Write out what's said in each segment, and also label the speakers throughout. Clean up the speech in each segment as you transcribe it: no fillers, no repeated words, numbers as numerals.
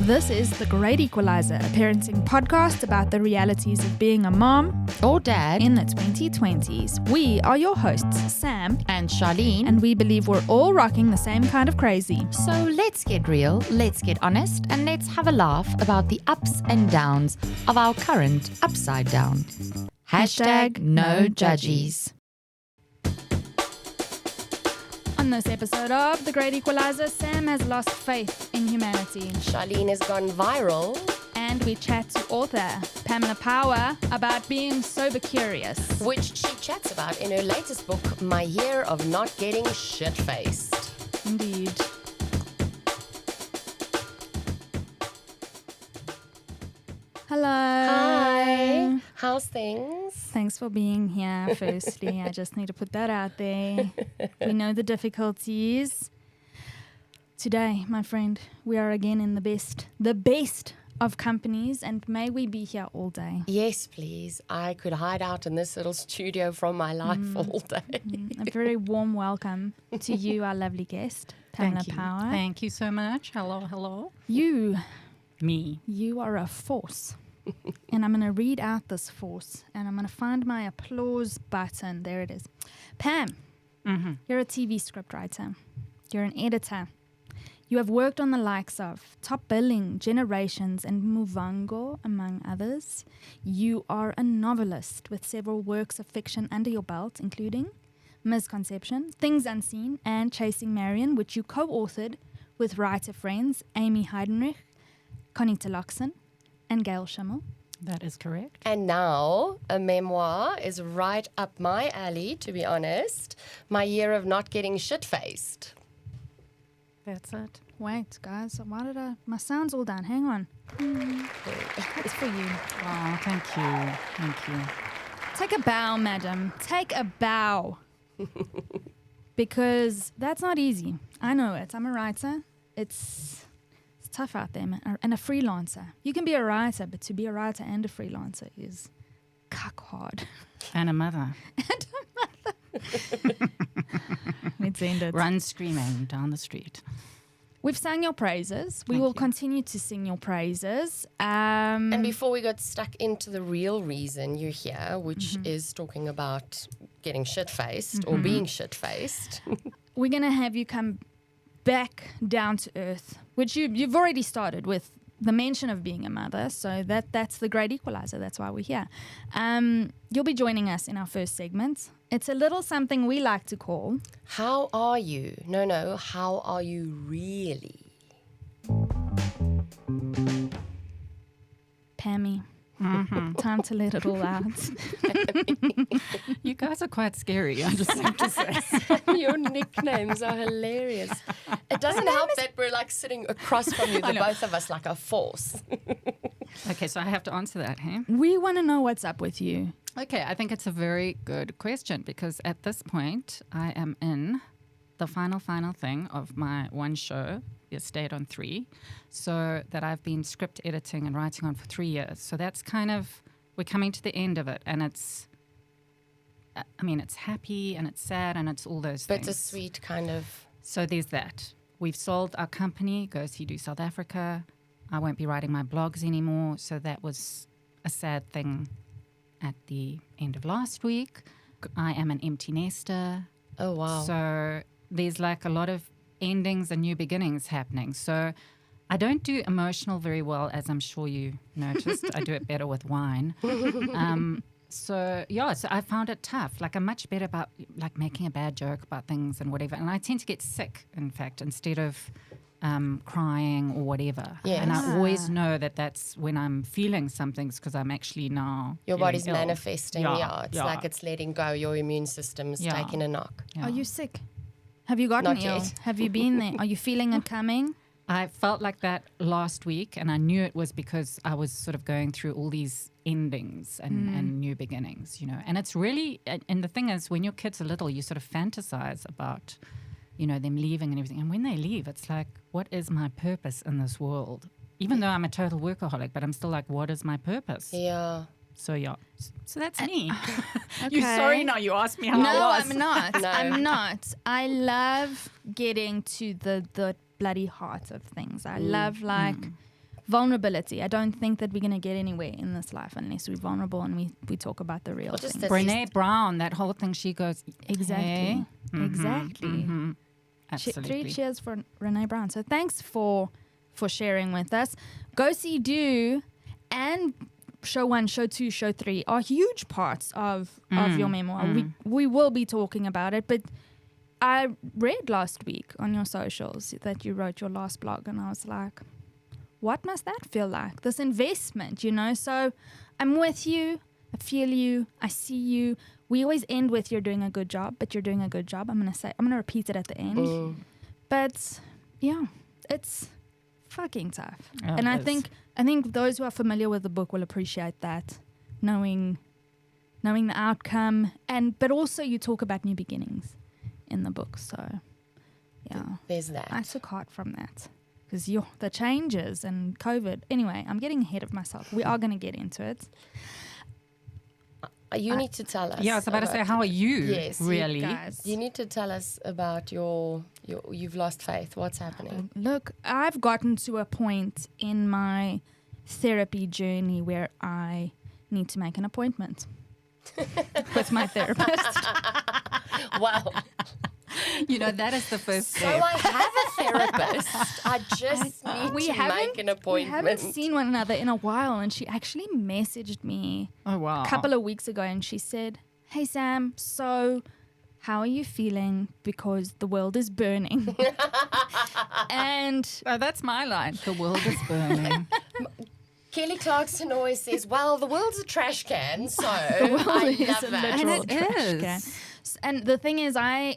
Speaker 1: This is The Great Equalizer, a parenting podcast about the realities of being a mom
Speaker 2: or dad
Speaker 1: in the 2020s. We are your hosts, Sam
Speaker 2: and Charlene,
Speaker 1: and we believe we're all rocking the same kind of crazy.
Speaker 2: So let's get real, let's get honest, and let's have a laugh about the ups and downs of our current upside down. Hashtag no judgies.
Speaker 1: On this episode of The Great Equalizer, Sam has lost faith in humanity.
Speaker 3: Charlene has gone viral.
Speaker 1: And we chat to author Pamela Power about being sober curious,
Speaker 3: which she chats about in her latest book, My Year of Not Getting Shit-Faced.
Speaker 1: Indeed. Hello.
Speaker 3: Hi. How's things?
Speaker 1: Thanks for being here, firstly. I just need to put that out there. We know the difficulties. Today, my friend, we are again in the best of companies, and may we be here all day.
Speaker 3: Yes, please. I could hide out in this little studio from my life all day.
Speaker 1: A very warm welcome to you, our lovely guest, Pamela Power.
Speaker 4: Thank you so much. Hello.
Speaker 1: Me. You are a force. And I'm going to read out this force, and I'm going to find my applause button. There it is. Pam, you're a TV scriptwriter. You're an editor. You have worked on the likes of Top Billing, Generations, and Muvango, among others. You are a novelist with several works of fiction under your belt, including Misconception, Things Unseen, and Chasing Marion, which you co-authored with writer friends Amy Heidenreich, Connie Loxon, and Gail Schimmel.
Speaker 4: That is correct.
Speaker 3: And now a memoir is right up my alley, to be honest. My Year of Not Getting Shit-Faced.
Speaker 4: That's it.
Speaker 1: Wait, guys, my sound's all done. Hang on. That's for you.
Speaker 4: Oh, thank you.
Speaker 1: Take a bow, madam. Take a bow. Because that's not easy. I know it. I'm a writer. It's tough out there, man. And a freelancer. You can be a writer, but to be a writer and a freelancer is cuck hard.
Speaker 4: And a mother.
Speaker 1: Let's end it.
Speaker 4: Run screaming down the street.
Speaker 1: We've sung your praises. We will continue to sing your praises.
Speaker 3: And before we got stuck into the real reason you're here, which is talking about getting shit-faced or being shit-faced.
Speaker 1: We're going to have you come back down to earth, which you've already started with the mention of being a mother. So that's the Great Equalizer. That's why we're here. You'll be joining us in our first segment. It's a little something we like to call...
Speaker 3: How are you? No, how are you really?
Speaker 1: Pammy. Time to let it all out.
Speaker 4: You guys are quite scary, I just have to say.
Speaker 3: Your nicknames are hilarious. It doesn't help that we're like sitting across from you, the both of us, like a force.
Speaker 4: Okay, so I have to answer that, hey?
Speaker 1: We want to know what's up with you.
Speaker 4: Okay, I think it's a very good question because at this point, I am in the final thing of my one show, The Estate on 3, so that I've been script editing and writing on for 3 years. So that's kind of, we're coming to the end of it, and it's happy and it's sad and it's all those things.
Speaker 3: Bittersweet kind of.
Speaker 4: So there's that. We've sold our company, Go See Do South Africa. I won't be writing my blogs anymore, so that was a sad thing at the end of last week. I am an empty nester.
Speaker 3: Oh, wow.
Speaker 4: So there's like a lot of endings and new beginnings happening. So I don't do emotional very well, as I'm sure you noticed. I do it better with wine. So I found it tough. Like I'm much better about like making a bad joke about things and whatever. And I tend to get sick, in fact, instead of crying or whatever.
Speaker 3: Yes.
Speaker 4: And I always know that that's when I'm feeling something because I'm actually now
Speaker 3: your body's
Speaker 4: ill.
Speaker 3: manifesting. It's like it's letting go. Your immune system's taking a knock.
Speaker 4: Yeah.
Speaker 1: Are you sick? Have you gotten
Speaker 3: Not
Speaker 1: ill?
Speaker 3: yet.
Speaker 1: Have you been there? Are you feeling it coming?
Speaker 4: I felt like that last week, and I knew it was because I was sort of going through all these endings and new beginnings, you know. And it's really, and the thing is, when your kids are little, you sort of fantasize about, you know, them leaving and everything. And when they leave, it's like, what is my purpose in this world? Even though I'm a total workaholic, but I'm still like, what is my purpose?
Speaker 3: Yeah.
Speaker 4: So that's me.
Speaker 1: Okay.
Speaker 4: You're sorry now you asked me how I was.
Speaker 1: I'm not.
Speaker 3: No.
Speaker 1: I'm not. I love getting to the bloody heart of things. I love vulnerability. I don't think that we're going to get anywhere in this life unless we're vulnerable and we talk about the real
Speaker 3: just
Speaker 1: things.
Speaker 3: at
Speaker 4: Brene Brown, that whole thing, she goes,
Speaker 1: Exactly.
Speaker 4: "Hey."
Speaker 1: Exactly.
Speaker 4: Absolutely.
Speaker 1: 3 cheers for Renee Brown. So thanks for sharing with us. Go See Do and show 1, show 2, show 3 are huge parts of your memoir. We will be talking about it, but I read last week on your socials that you wrote your last blog, and I was like, what must that feel like? This investment, you know? So I'm with you. I feel you. I see you. We always end with you're doing a good job, but you're doing a good job. I'm going to repeat it at the end. But yeah, it's fucking tough.
Speaker 4: Oh,
Speaker 1: and I
Speaker 4: it is.
Speaker 1: think those who are familiar with the book will appreciate that, knowing the outcome, but also you talk about new beginnings in the book. So yeah,
Speaker 3: There's that.
Speaker 1: I took heart from that because the changes and COVID. Anyway, I'm getting ahead of myself. We are going to get into it.
Speaker 3: You need to tell us.
Speaker 4: Yeah, I was about to say, how are you?
Speaker 3: Yes,
Speaker 4: really?
Speaker 1: Guys.
Speaker 3: You need to tell us about you've lost faith. What's happening?
Speaker 1: Look, I've gotten to a point in my therapy journey where I need to make an appointment with my therapist.
Speaker 3: Wow.
Speaker 4: You know, that is the first
Speaker 3: So
Speaker 4: step.
Speaker 3: I have a therapist. I just need to make an
Speaker 1: We
Speaker 3: appointment.
Speaker 1: haven't seen one another in a while, and she actually messaged me
Speaker 4: Oh, wow.
Speaker 1: a couple of weeks ago, and she said, "Hey Sam, so how are you feeling? Because the world is burning." And
Speaker 4: Oh, that's my line. The world is burning.
Speaker 3: Kelly Clarkson always says, well, the world's a trash can, so I love that.
Speaker 1: literal
Speaker 4: And it
Speaker 1: trash
Speaker 4: is.
Speaker 1: can. And the thing is, I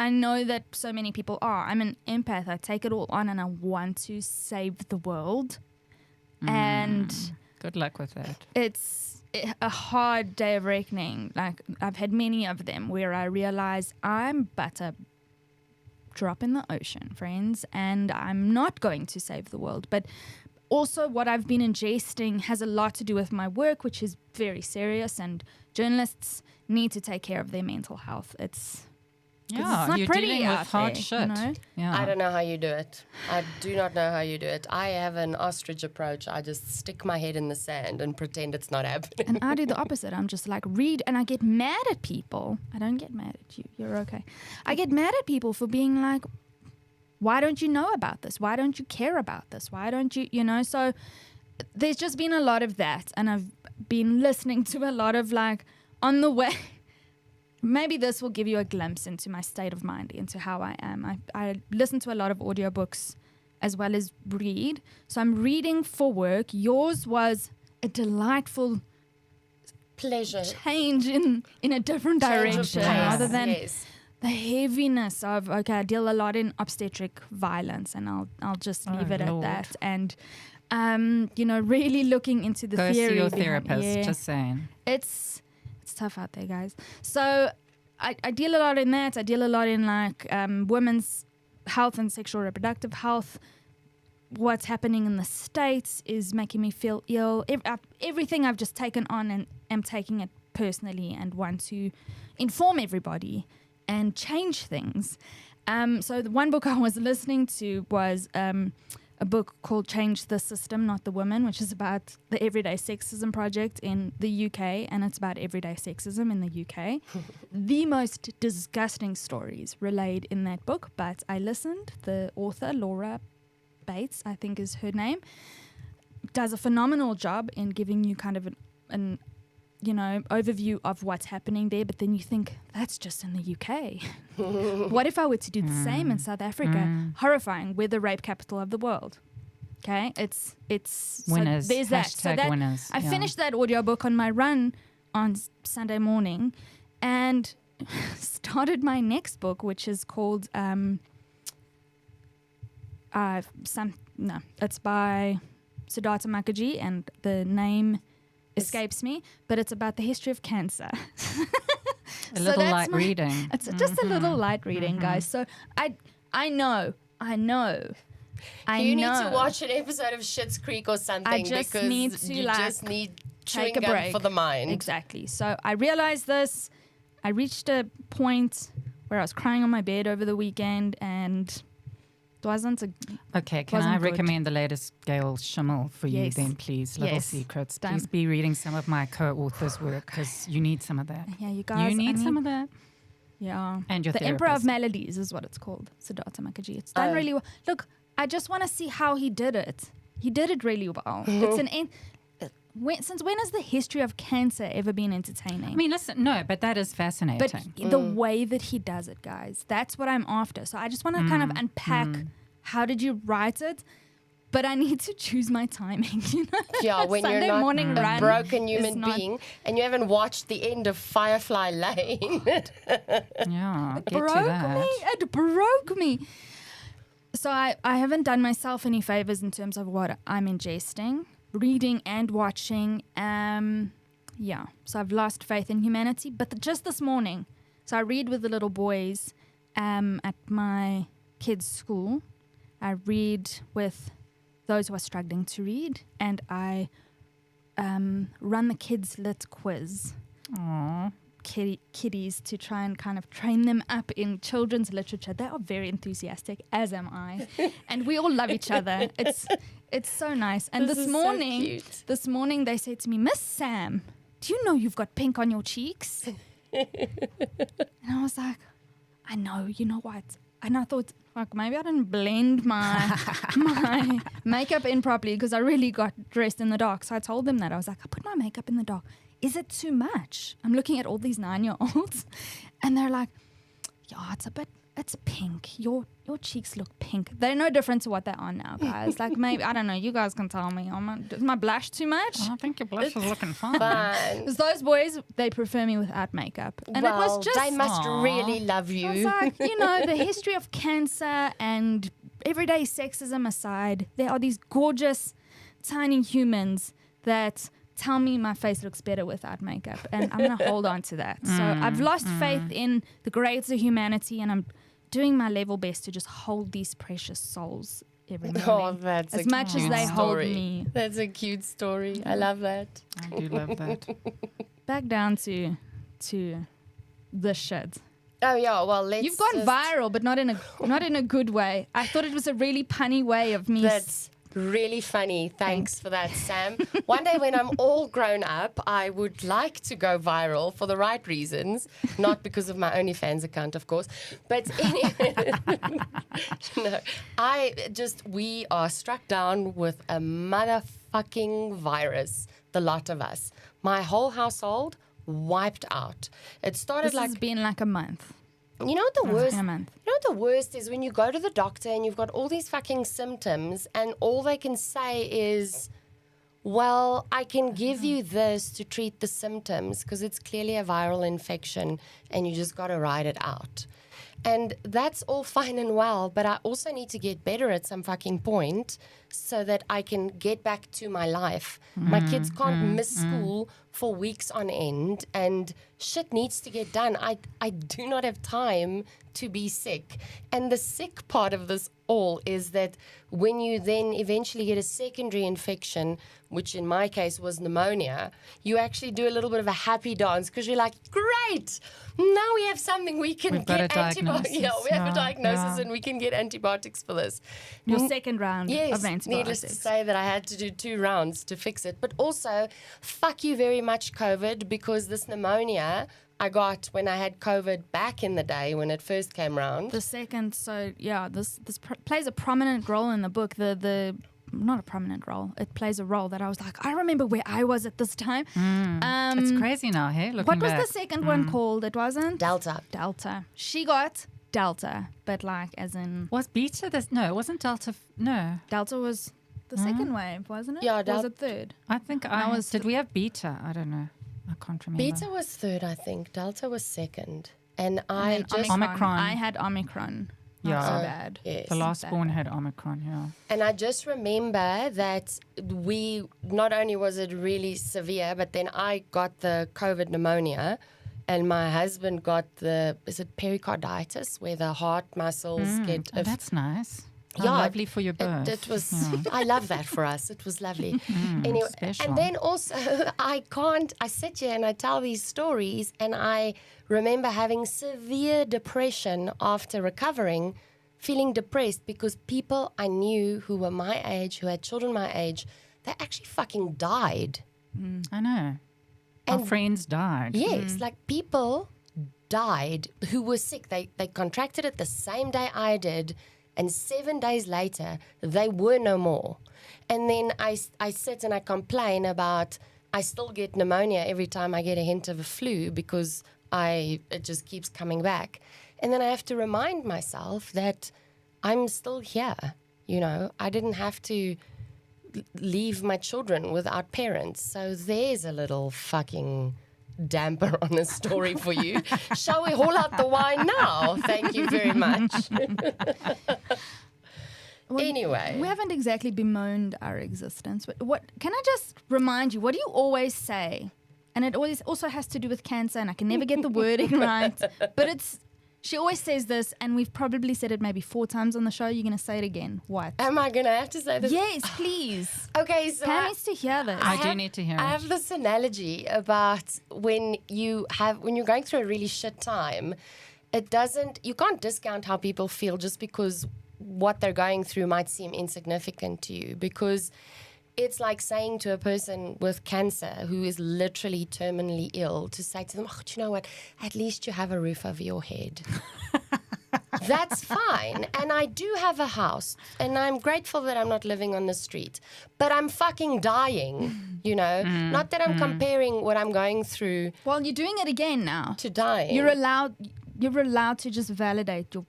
Speaker 1: know that so many people are. I'm an empath. I take it all on, and I want to save the world. And
Speaker 4: Good luck with that.
Speaker 1: it's a hard day of reckoning. Like, I've had many of them where I realize I'm but a drop in the ocean, friends, and I'm not going to save the world. But also what I've been ingesting has a lot to do with my work, which is very serious, and journalists need to take care of their mental health. It's not
Speaker 4: you're
Speaker 1: pretty
Speaker 4: dealing
Speaker 1: out
Speaker 4: with hard
Speaker 1: there,
Speaker 4: shit.
Speaker 1: you know?
Speaker 4: Yeah.
Speaker 3: I don't know how you do it. I do not know how you do it. I have an ostrich approach. I just stick my head in the sand and pretend it's not happening.
Speaker 1: And I do the opposite. I'm just like, read, and I get mad at people. I don't get mad at you. You're okay. I get mad at people for being like, why don't you know about this? Why don't you care about this? Why don't you, So there's just been a lot of that. And I've been listening to a lot of like, on the way, maybe this will give you a glimpse into my state of mind, into how I am. I listen to a lot of audiobooks as well as read. So I'm reading for work. Yours was a delightful
Speaker 3: Pleasure.
Speaker 1: change in a different
Speaker 3: Change of
Speaker 1: direction,
Speaker 3: pace,
Speaker 1: rather than
Speaker 3: yes.
Speaker 1: the heaviness of, okay, I deal a lot in obstetric violence, and I'll just leave it
Speaker 4: Lord.
Speaker 1: at that. And really looking into the
Speaker 4: Go
Speaker 1: theory
Speaker 4: see your
Speaker 1: behind-
Speaker 4: therapist,
Speaker 1: yeah.
Speaker 4: just saying.
Speaker 1: It's tough out there, guys. So I deal a lot in that. I deal a lot in like women's health and sexual reproductive health. What's happening in the States is making me feel ill. Everything I've just taken on and am taking it personally and want to inform everybody and change things. So the one book I was listening to was a book called Change the System, Not the Woman, which is about the Everyday Sexism Project in the UK, and it's about everyday sexism in the UK. The most disgusting stories relayed in that book, but I listened. The author, Laura Bates, I think is her name, does a phenomenal job in giving you kind of an overview of what's happening there, but then you think, that's just in the UK. What if I were to do the same in South Africa? Horrifying. We're the rape capital of the world. Okay? It's
Speaker 4: Winners.
Speaker 1: So there's that. So that
Speaker 4: Winners.
Speaker 1: I finished that audiobook on my run on Sunday morning and started my next book, which is called it's by Siddhartha Mukherjee, and the name escapes me, but it's about the history of cancer.
Speaker 4: A little light reading.
Speaker 1: It's just a little light reading, guys. So I know.
Speaker 3: You need to watch an episode of Schitt's Creek or something,
Speaker 1: I just
Speaker 3: because
Speaker 1: need to,
Speaker 3: you
Speaker 1: like,
Speaker 3: just need chewing
Speaker 1: take a
Speaker 3: gum
Speaker 1: break
Speaker 3: for the mind.
Speaker 1: Exactly. So I realized this. I reached a point where I was crying on my bed over the weekend, and It wasn't a...
Speaker 4: Okay, can
Speaker 1: Wasn't
Speaker 4: I
Speaker 1: good.
Speaker 4: recommend the latest Gail Schimmel for you
Speaker 1: Yes.
Speaker 4: then, please? Little
Speaker 1: Yes.
Speaker 4: Secrets.
Speaker 1: Done.
Speaker 4: Please be reading some of my co-authors' work because you need some of that.
Speaker 1: Yeah, you guys...
Speaker 4: You need some of that.
Speaker 1: Yeah.
Speaker 4: And your
Speaker 1: The Emperor of
Speaker 4: therapist.
Speaker 1: Melodies is what it's called. Siddhartha Mukherjee. It's done really well. Look, I just want to see how he did it. He did it really well. It's an... Since when has the history of cancer ever been entertaining?
Speaker 4: I mean, listen, no, but that is fascinating.
Speaker 1: But the way that he does it, guys, that's what I'm after. So I just want to kind of unpack how did you write it, but I need to choose my timing. You know?
Speaker 3: Yeah, when
Speaker 1: Sunday
Speaker 3: you're not
Speaker 1: morning
Speaker 3: a
Speaker 1: run
Speaker 3: broken
Speaker 1: is
Speaker 3: human
Speaker 1: not-
Speaker 3: being and you haven't watched the end of Firefly Lane.
Speaker 4: Yeah, get to
Speaker 1: broke
Speaker 4: that.
Speaker 1: me. It broke me. So I haven't done myself any favors in terms of what I'm ingesting, reading and watching. Yeah, so I've lost faith in humanity. But just this morning, so I read with the little boys at my kids' school. I read with those who are struggling to read, and I run the kids' lit quiz.
Speaker 4: Aw.
Speaker 1: Kiddies to try and kind of train them up in children's literature. They are very enthusiastic, as am I, and we all love each other. It's so nice. And
Speaker 3: This is so cute.
Speaker 1: this morning they said to me, Miss Sam, do you know you've got pink on your cheeks? And I was like, I know. You know what? And I thought, fuck, maybe I didn't blend my makeup in properly because I really got dressed in the dark. So I told them that. I was like, I put my makeup in the dark. Is it too much? I'm looking at all these 9-year-olds and they're like, yeah, it's pink. Your cheeks look pink. They're no different to what they are now, guys. Like maybe, I don't know, you guys can tell me. Is my blush too much?
Speaker 4: I think your blush is looking fine.
Speaker 3: Fine.
Speaker 1: Because those boys, they prefer me without makeup. And it was just...
Speaker 3: they must
Speaker 4: Aw.
Speaker 3: really love you.
Speaker 1: I was like, the history of cancer and everyday sexism aside, there are these gorgeous, tiny humans that tell me my face looks better without makeup. And I'm going to hold on to that. So I've lost faith in the greater humanity, and I'm doing my level best to just hold these precious souls every morning.
Speaker 3: Oh, that's
Speaker 1: as
Speaker 3: a
Speaker 1: much as
Speaker 3: cute
Speaker 1: they hold
Speaker 3: story.
Speaker 1: me.
Speaker 3: That's a cute story. I love that.
Speaker 4: I do love that.
Speaker 1: Back down to the shit.
Speaker 3: Oh yeah, well let's.
Speaker 1: You've gone
Speaker 3: just-
Speaker 1: viral, but not in a good way. I thought it was a really punny way of me.
Speaker 3: That's really funny. Thanks for that, Sam. One day when I'm all grown up, I would like to go viral for the right reasons, not because of my OnlyFans account, of course. But anyway, no, we are struck down with a motherfucking virus, the lot of us. My whole household wiped out. It started
Speaker 1: This has been like a month.
Speaker 3: You know what the worst?
Speaker 1: A month.
Speaker 3: You know what the worst is when you go to the doctor and you've got all these fucking symptoms, and all they can say is, "Well, I can give you this to treat the symptoms because it's clearly a viral infection, and you just got to ride it out." And that's all fine and well, but I also need to get better at some fucking point so that I can get back to my life. My kids can't miss school for weeks on end, and shit needs to get done. I do not have time to be sick. And the sick part of this all is that when you then eventually get a secondary infection, which in my case was pneumonia, you actually do a little bit of a happy dance because you're like, great, now we have something we can
Speaker 4: We've got
Speaker 3: get
Speaker 4: a
Speaker 3: antibiotics.
Speaker 4: diagnosis.
Speaker 3: Yeah, we have a
Speaker 4: Yeah,
Speaker 3: diagnosis
Speaker 4: yeah.
Speaker 3: and we can get antibiotics for this.
Speaker 1: Your second round
Speaker 3: Yes,
Speaker 1: of antibiotics.
Speaker 3: needless to say that I had to do 2 rounds to fix it. But also, fuck you very much, COVID, because this pneumonia I got when I had COVID back in the day when it first came round.
Speaker 1: The second, so yeah, this plays a prominent role in the book. The not a prominent role. It plays a role that I was like, I remember where I was at this time.
Speaker 4: It's crazy now, hey? Looking
Speaker 1: What was
Speaker 4: back.
Speaker 1: the second one called? It wasn't
Speaker 3: Delta.
Speaker 1: Delta. She got Delta, but like as in
Speaker 4: Was beta this? No, it wasn't Delta. No,
Speaker 1: Delta was the second wave, wasn't it?
Speaker 3: Yeah,
Speaker 1: Or was it third?
Speaker 4: I think I
Speaker 1: was
Speaker 4: did. We have beta. I don't know. I can't remember.
Speaker 3: Beta was 3rd, I think. Delta was 2nd. And I
Speaker 1: And
Speaker 3: just...
Speaker 4: Omicron.
Speaker 1: I had Omicron. Not
Speaker 4: Yeah.
Speaker 1: so bad.
Speaker 3: Yes.
Speaker 4: The last
Speaker 1: that
Speaker 4: born
Speaker 1: bad.
Speaker 4: had Omicron. Yeah.
Speaker 3: And I just remember that we, not only was it really severe, but then I got the COVID pneumonia, and my husband got is it pericarditis, where the heart muscles get...
Speaker 4: Oh, that's nice. How
Speaker 3: Yeah,
Speaker 4: lovely for your birth.
Speaker 3: It was, I love that for us. It was lovely. Anyway,
Speaker 4: special.
Speaker 3: and then also, I sit here and I tell these stories, and I remember having severe depression after recovering feeling depressed because people I knew who were my age, who had children my age, they actually fucking died.
Speaker 4: I know. Our
Speaker 3: And
Speaker 4: friends died.
Speaker 3: yes, like people died who were sick. They contracted it the same day I did, and 7 days later, they were no more. And then I sit and I complain about I still get pneumonia every time I get a hint of a flu because it just keeps coming back. And then I have to remind myself that I'm still here. You know, I didn't have to leave my children without parents. So there's a little fucking damper on the story for you. Shall we haul out the wine now? Thank you very much.
Speaker 1: Well,
Speaker 3: anyway.
Speaker 1: We haven't exactly bemoaned our existence. But what can I just remind you, what do you always say? And it always also has to do with cancer, and I can never get the wording right. But she always says this, and we've probably said it maybe 4 times on the show. You're going to say it again. What?
Speaker 3: Am I going to have to say this?
Speaker 1: Yes, please.
Speaker 3: Okay, so
Speaker 1: Pam needs to hear this.
Speaker 4: I do need to hear
Speaker 3: I
Speaker 4: it.
Speaker 3: have this analogy about when you're going through a really shit time, you can't discount how people feel just because what they're going through might seem insignificant to you, because it's like saying to a person with cancer who is literally terminally ill to say to them, oh, do you know what? At least you have a roof over your head. That's fine. And I do have a house, and I'm grateful that I'm not living on the street, but I'm fucking dying, you know? Not that I'm comparing what I'm going through
Speaker 1: Well, you're doing it again now.
Speaker 3: to dying.
Speaker 1: You're allowed to just validate your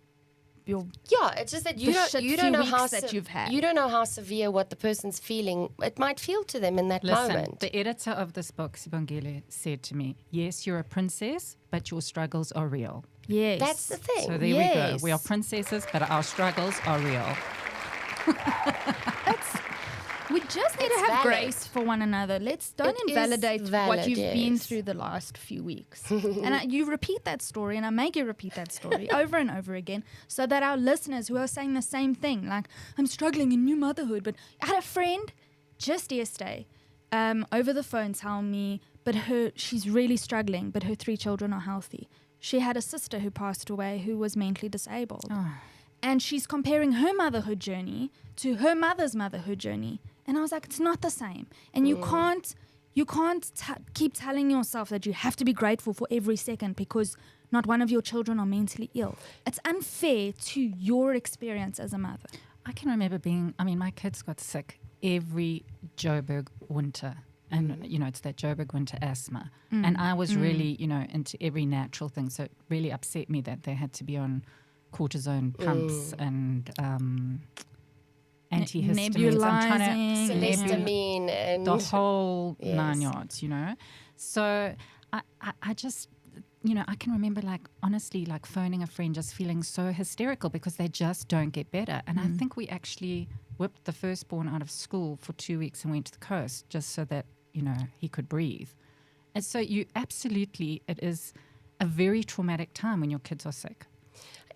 Speaker 3: Yeah, it's just that
Speaker 1: The
Speaker 3: you
Speaker 1: shit
Speaker 3: don't
Speaker 1: few
Speaker 3: know
Speaker 1: weeks
Speaker 3: how
Speaker 1: that you've had.
Speaker 3: You don't know how severe what the person's feeling. It might feel to them in that
Speaker 4: Listen,
Speaker 3: moment.
Speaker 4: the editor of this book, Sibongile, said to me, yes, you're a princess, but your struggles are real.
Speaker 1: yes.
Speaker 3: That's the thing.
Speaker 4: So there we go.
Speaker 1: Yes.
Speaker 4: We are princesses, but our struggles are real.
Speaker 1: We just need
Speaker 3: It's
Speaker 1: to have
Speaker 3: valid.
Speaker 1: grace for one another. Don't
Speaker 3: It is
Speaker 1: invalidate what
Speaker 3: valid,
Speaker 1: you've been
Speaker 3: yes.
Speaker 1: through the last few weeks. And you repeat that story, and I make you repeat that story over and over again, so that our listeners who are saying the same thing, like, I'm struggling in new motherhood, but I had a friend just yesterday over the phone tell me, but she's really struggling, but her 3 children are healthy. She had a sister who passed away who was mentally disabled. And she's comparing her motherhood journey to her mother's motherhood journey. And I was like, it's not the same. And you can't keep telling yourself that you have to be grateful for every second because not one of your children are mentally ill. It's unfair to your experience as a mother.
Speaker 4: I can remember my kids got sick every Joburg winter. And, it's that Joburg winter asthma. And I was really, into every natural thing. So it really upset me that they had to be on cortisone pumps and antihistamines. I'm trying to
Speaker 3: Celestamine and
Speaker 4: the whole
Speaker 3: Yes.
Speaker 4: 9 yards, So I just, I can remember, like, honestly, like phoning a friend just feeling so hysterical because they just don't get better. And I think we actually whipped the firstborn out of school for 2 weeks and went to the coast just so that, he could breathe. And so it is a very traumatic time when your kids are sick.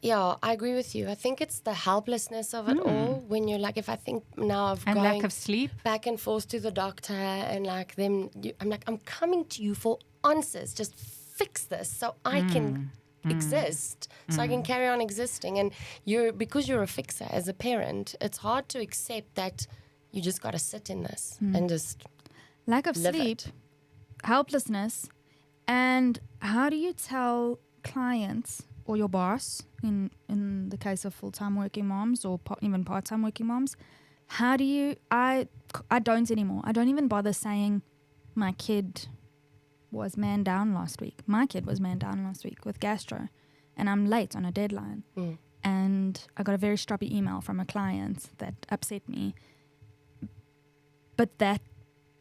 Speaker 3: Yeah, I agree with you. I think it's the helplessness of it all. When you're like, if I think now of
Speaker 4: And
Speaker 3: going
Speaker 4: lack of sleep.
Speaker 3: back and forth to the doctor and like them, I'm like, I'm coming to you for answers. Just fix this so I can exist, so I can carry on existing. And because you're a fixer as a parent, it's hard to accept that you just got to sit in this and just
Speaker 1: Lack of
Speaker 3: live
Speaker 1: sleep,
Speaker 3: it.
Speaker 1: helplessness, and how do you tell clients or your boss, in the case of full-time working moms or even part-time working moms, how do you, I don't anymore. I don't even bother saying my kid was man down last week. My kid was man down last week with gastro, and I'm late on a deadline. And I got a very stroppy email from a client that upset me. But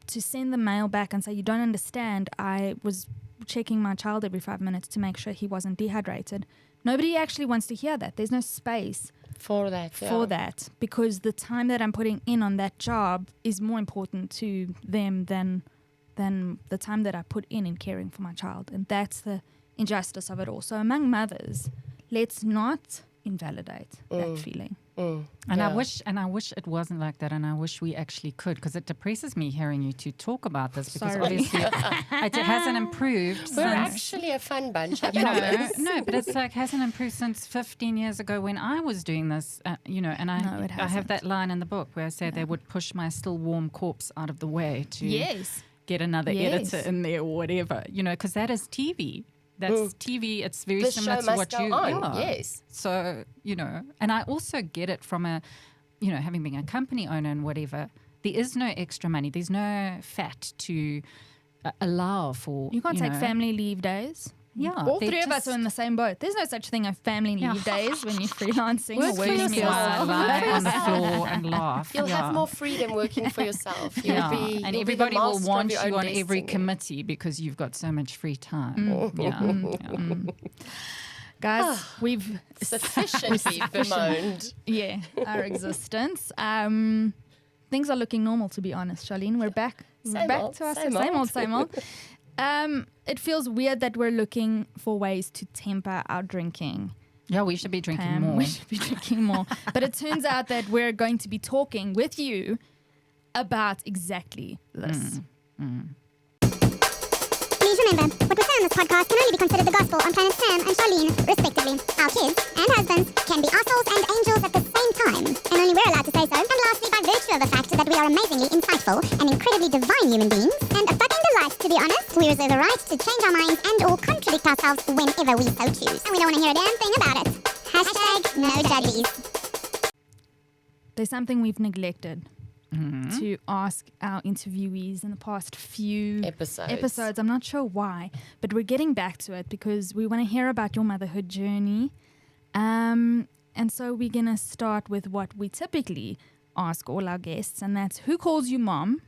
Speaker 1: to send the mail back and say, you don't understand, I was checking my child every 5 minutes to make sure he wasn't dehydrated. Nobody actually wants to hear that. There's no space
Speaker 3: for that.
Speaker 1: for that, because the time that I'm putting in on that job is more important to them than the time that I put in caring for my child. And that's the injustice of it all. So among mothers, let's not invalidate that feeling.
Speaker 4: And I wish it wasn't like that, and I wish we actually could, because it depresses me hearing you two talk about this, because obviously it hasn't improved.
Speaker 3: We're
Speaker 4: since,
Speaker 3: actually a fun bunch, I
Speaker 4: you know,
Speaker 3: promise.
Speaker 4: no, but it's like hasn't improved since 15 years ago when I was doing this, you know, and I have that line in the book where I say they would push my still warm corpse out of the way to get another editor in there or whatever, you know, because that is TV. That's TV. It's very similar to what you are.
Speaker 3: Yes.
Speaker 4: So, you know, and I also get it from you know, having been a company owner and whatever, there is no extra money. There's no fat to allow for.
Speaker 1: You can't take family leave days.
Speaker 4: Yeah.
Speaker 1: All three of us are in the same boat. There's no such thing as family leave days when you're freelancing or
Speaker 3: Work for
Speaker 1: working
Speaker 3: yourself.
Speaker 4: lie on the floor and laugh.
Speaker 3: You'll have more freedom working for yourself. You'll
Speaker 4: And everybody will want you on every committee because you've got so much free time.
Speaker 1: Guys, we've
Speaker 3: sufficiently bemoaned.
Speaker 1: our existence. Things are looking normal, to be honest, Charlene. We're back.
Speaker 3: Same old,
Speaker 1: to us.
Speaker 3: same old.
Speaker 1: It feels weird that we're looking for ways to temper our drinking.
Speaker 4: Yeah, we should be drinking more.
Speaker 1: We should be drinking more. But it turns out that we're going to be talking with you about exactly this.
Speaker 5: Please remember, what we say on this podcast can only be considered the gospel on planet Sam and Charlene, respectively. Our kids and husbands can be assholes and angels at the same time, and only we're allowed to say so. And lastly, by virtue of the fact that we are amazingly insightful and incredibly divine human beings, and a fucking delight, to be honest, we reserve the right to change our minds and or contradict ourselves whenever we so choose. And we don't want to hear a damn thing about it. Hashtag no judgies.
Speaker 1: There's something we've neglected to ask our interviewees in the past few episodes. I'm not sure why, but we're getting back to it because we want to hear about your motherhood journey. And so we're going to start with what we typically ask all our guests, and that's who calls you mom?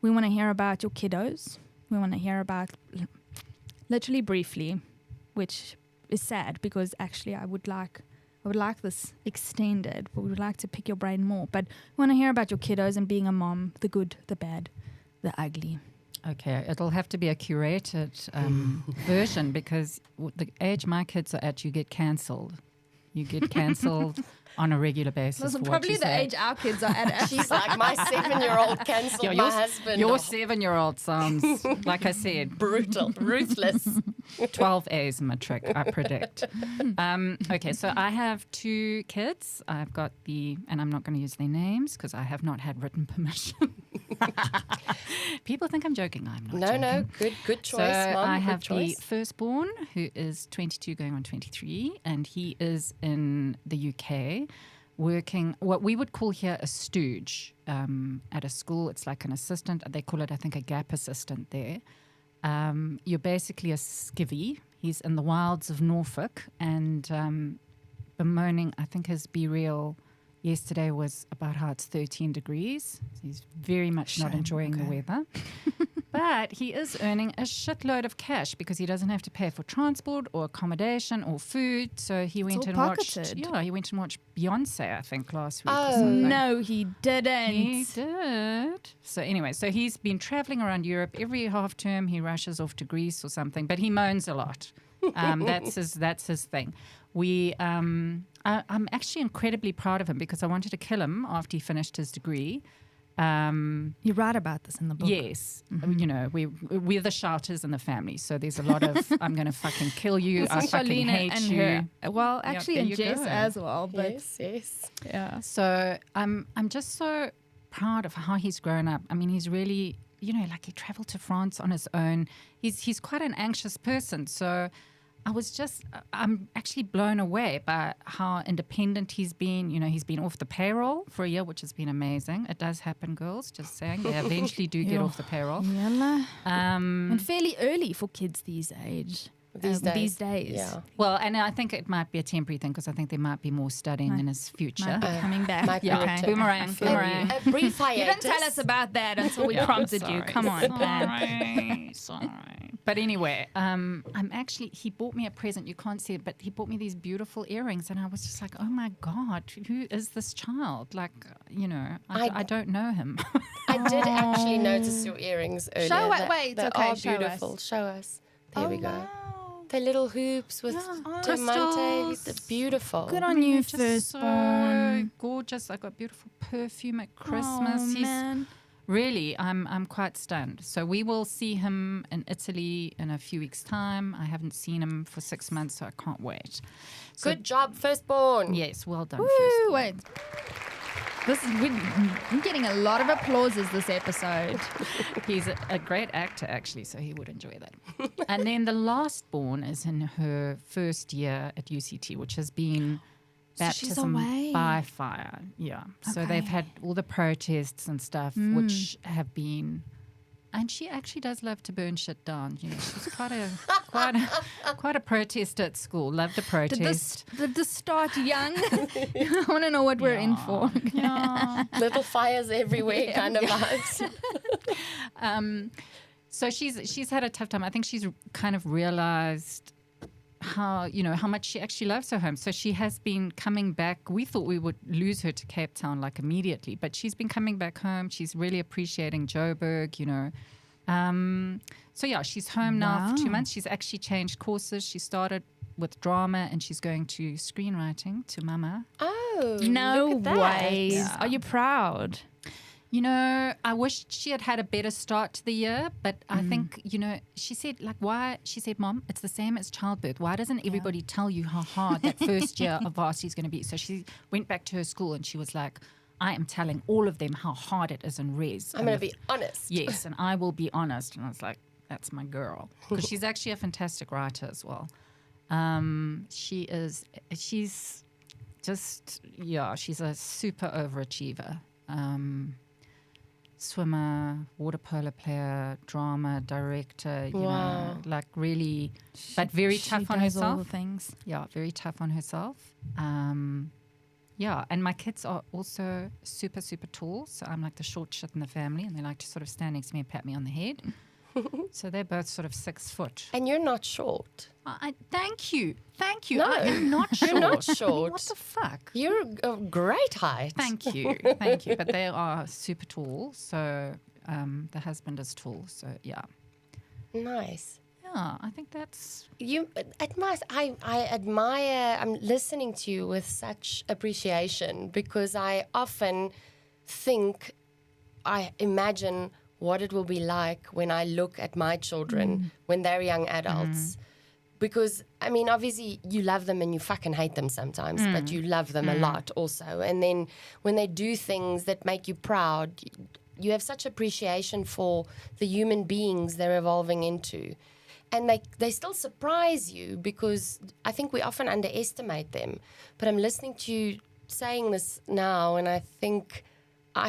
Speaker 1: We want to hear about your kiddos. We want to hear about, literally briefly, which is sad because actually I would like this extended, but we would like to pick your brain more. But we want to hear about your kiddos and being a mom, the good, the bad, the ugly.
Speaker 4: Okay, it'll have to be a curated version because the age my kids are at, you get cancelled. You get cancelled on a regular basis.
Speaker 1: Probably the age our kids are at.
Speaker 3: She's like, my 7-year-old cancelled my husband.
Speaker 4: Your 7-year-old sounds, like I said,
Speaker 3: brutal, ruthless.
Speaker 4: 12 A's matric, I predict. Okay, so I have 2 kids. I've got and I'm not going to use their names because I have not had written permission. People think I'm joking. I'm not joking.
Speaker 3: No, good choice,
Speaker 4: so
Speaker 3: Mom.
Speaker 4: I have
Speaker 3: choice.
Speaker 4: the firstborn who is 22 going on 23, and he is in the UK working what we would call here a stooge at a school. It's like an assistant. They call it, I think, a gap assistant there. You're basically a skivvy. He's in the wilds of Norfolk and bemoaning, I think his Be Real yesterday was about how it's 13 degrees. He's very much not enjoying the weather. But he is earning a shitload of cash because he doesn't have to pay for transport or accommodation or food. So he went and watched Beyonce, I think, last week.
Speaker 1: Oh, no, he didn't.
Speaker 4: He did. So anyway, so he's been traveling around Europe. Every half term he rushes off to Greece or something, but he moans a lot. That's his thing. I'm actually incredibly proud of him because I wanted to kill him after he finished his degree.
Speaker 1: You write about this in the book.
Speaker 4: Yes. You know, we're the shouters in the family. So there's a lot of, I'm going to fucking kill you. I fucking hate you.
Speaker 1: Her. Well, actually, and Jess as well. But
Speaker 3: yes.
Speaker 1: Yeah.
Speaker 4: So I'm just so proud of how he's grown up. I mean, he's really, you know, like he traveled to France on his own. He's quite an anxious person. So I'm actually blown away by how independent he's been. You know, he's been off the payroll for a year, which has been amazing. It does happen, girls, just saying. They eventually do get off the payroll.
Speaker 1: And fairly early for kids these days.
Speaker 3: Yeah.
Speaker 4: Well, and I think it might be a temporary thing because I think there might be more studying in his future.
Speaker 1: Might be coming back.
Speaker 4: Okay. Boomerang.
Speaker 3: A brief hiatus.
Speaker 1: You didn't tell us about that until we prompted you. Come on.
Speaker 4: Sorry. But anyway, he bought me a present. You can't see it, but he bought me these beautiful earrings. And I was just like, oh my God, who is this child? Like, you know, I don't know him.
Speaker 3: I did actually notice your earrings earlier.
Speaker 1: Wait, it's okay.
Speaker 3: Beautiful. Show us. There we go.
Speaker 1: Wow.
Speaker 3: the little hoops with diamante.
Speaker 4: Crystals.
Speaker 3: Beautiful.
Speaker 1: Good on you,
Speaker 4: Just
Speaker 1: firstborn.
Speaker 4: so gorgeous. I got beautiful perfume at Christmas.
Speaker 1: Oh, man.
Speaker 4: Really, I'm quite stunned. So we will see him in Italy in a few weeks' time. I haven't seen him for 6 months, so I can't wait. So,
Speaker 3: Good job, firstborn.
Speaker 4: yes, well done.
Speaker 1: Woo,
Speaker 4: firstborn.
Speaker 1: wait. We're getting a lot of applauses this episode.
Speaker 4: He's a great actor, actually, so he would enjoy that. And then the last born is in her first year at UCT, which has been
Speaker 1: So she's
Speaker 4: baptism
Speaker 1: away.
Speaker 4: by fire. Yeah. So
Speaker 1: Okay.
Speaker 4: they've had all the protests and stuff, which have been. And she actually does love to burn shit down. You know, she's quite a protester at school. Loved to protest.
Speaker 1: Did this start young? I want to know what we're in for.
Speaker 4: Yeah.
Speaker 3: Little fires everywhere kind of vibes.
Speaker 4: So she's had a tough time. I think she's kind of realized how much she actually loves her home. So she has been coming back. We thought we would lose her to Cape Town like immediately, but she's been coming back home. She's really appreciating Joburg, you know. So yeah, she's home now for 2 months. She's actually changed courses. She started with drama and she's going to screenwriting to Mama.
Speaker 3: Oh,
Speaker 1: No
Speaker 3: look at that.
Speaker 1: ways.
Speaker 4: Yeah.
Speaker 1: Are you proud?
Speaker 4: You know, I wish she had a better start to the year, but I think, you know, she said, like, why? She said, Mom, it's the same as childbirth. Why doesn't everybody tell you how hard that first year of varsity is going to be? So she went back to her school and she was like, I am telling all of them how hard it is in res.
Speaker 3: I'm going to be honest.
Speaker 4: Yes, and I will be honest. And I was like, that's my girl. Because she's actually a fantastic writer as well. She's a super overachiever. Swimmer, water polo player, drama, director, you know, like really, but very tough on
Speaker 1: does all
Speaker 4: herself.
Speaker 1: the things.
Speaker 4: Yeah, very tough on herself. Yeah, and my kids are also super, super tall. So I'm like the short shit in the family, and they like to sort of stand next to me and pat me on the head. So they're both sort of 6 foot.
Speaker 3: And you're not short.
Speaker 4: Thank you.
Speaker 3: No,
Speaker 4: I am not short.
Speaker 3: You're not
Speaker 4: I mean,
Speaker 3: short.
Speaker 4: what the fuck?
Speaker 3: You're a great height.
Speaker 4: Thank you. But they are super tall. So the husband is tall. So yeah.
Speaker 3: Nice.
Speaker 4: Yeah, I think that's.
Speaker 3: I admire, I'm listening to you with such appreciation because I often I imagine what it will be like when I look at my children when they're young adults. Because, I mean, obviously you love them and you fucking hate them sometimes, but you love them a lot also. And then when they do things that make you proud, you have such appreciation for the human beings they're evolving into. And they still surprise you because I think we often underestimate them. But I'm listening to you saying this now, and I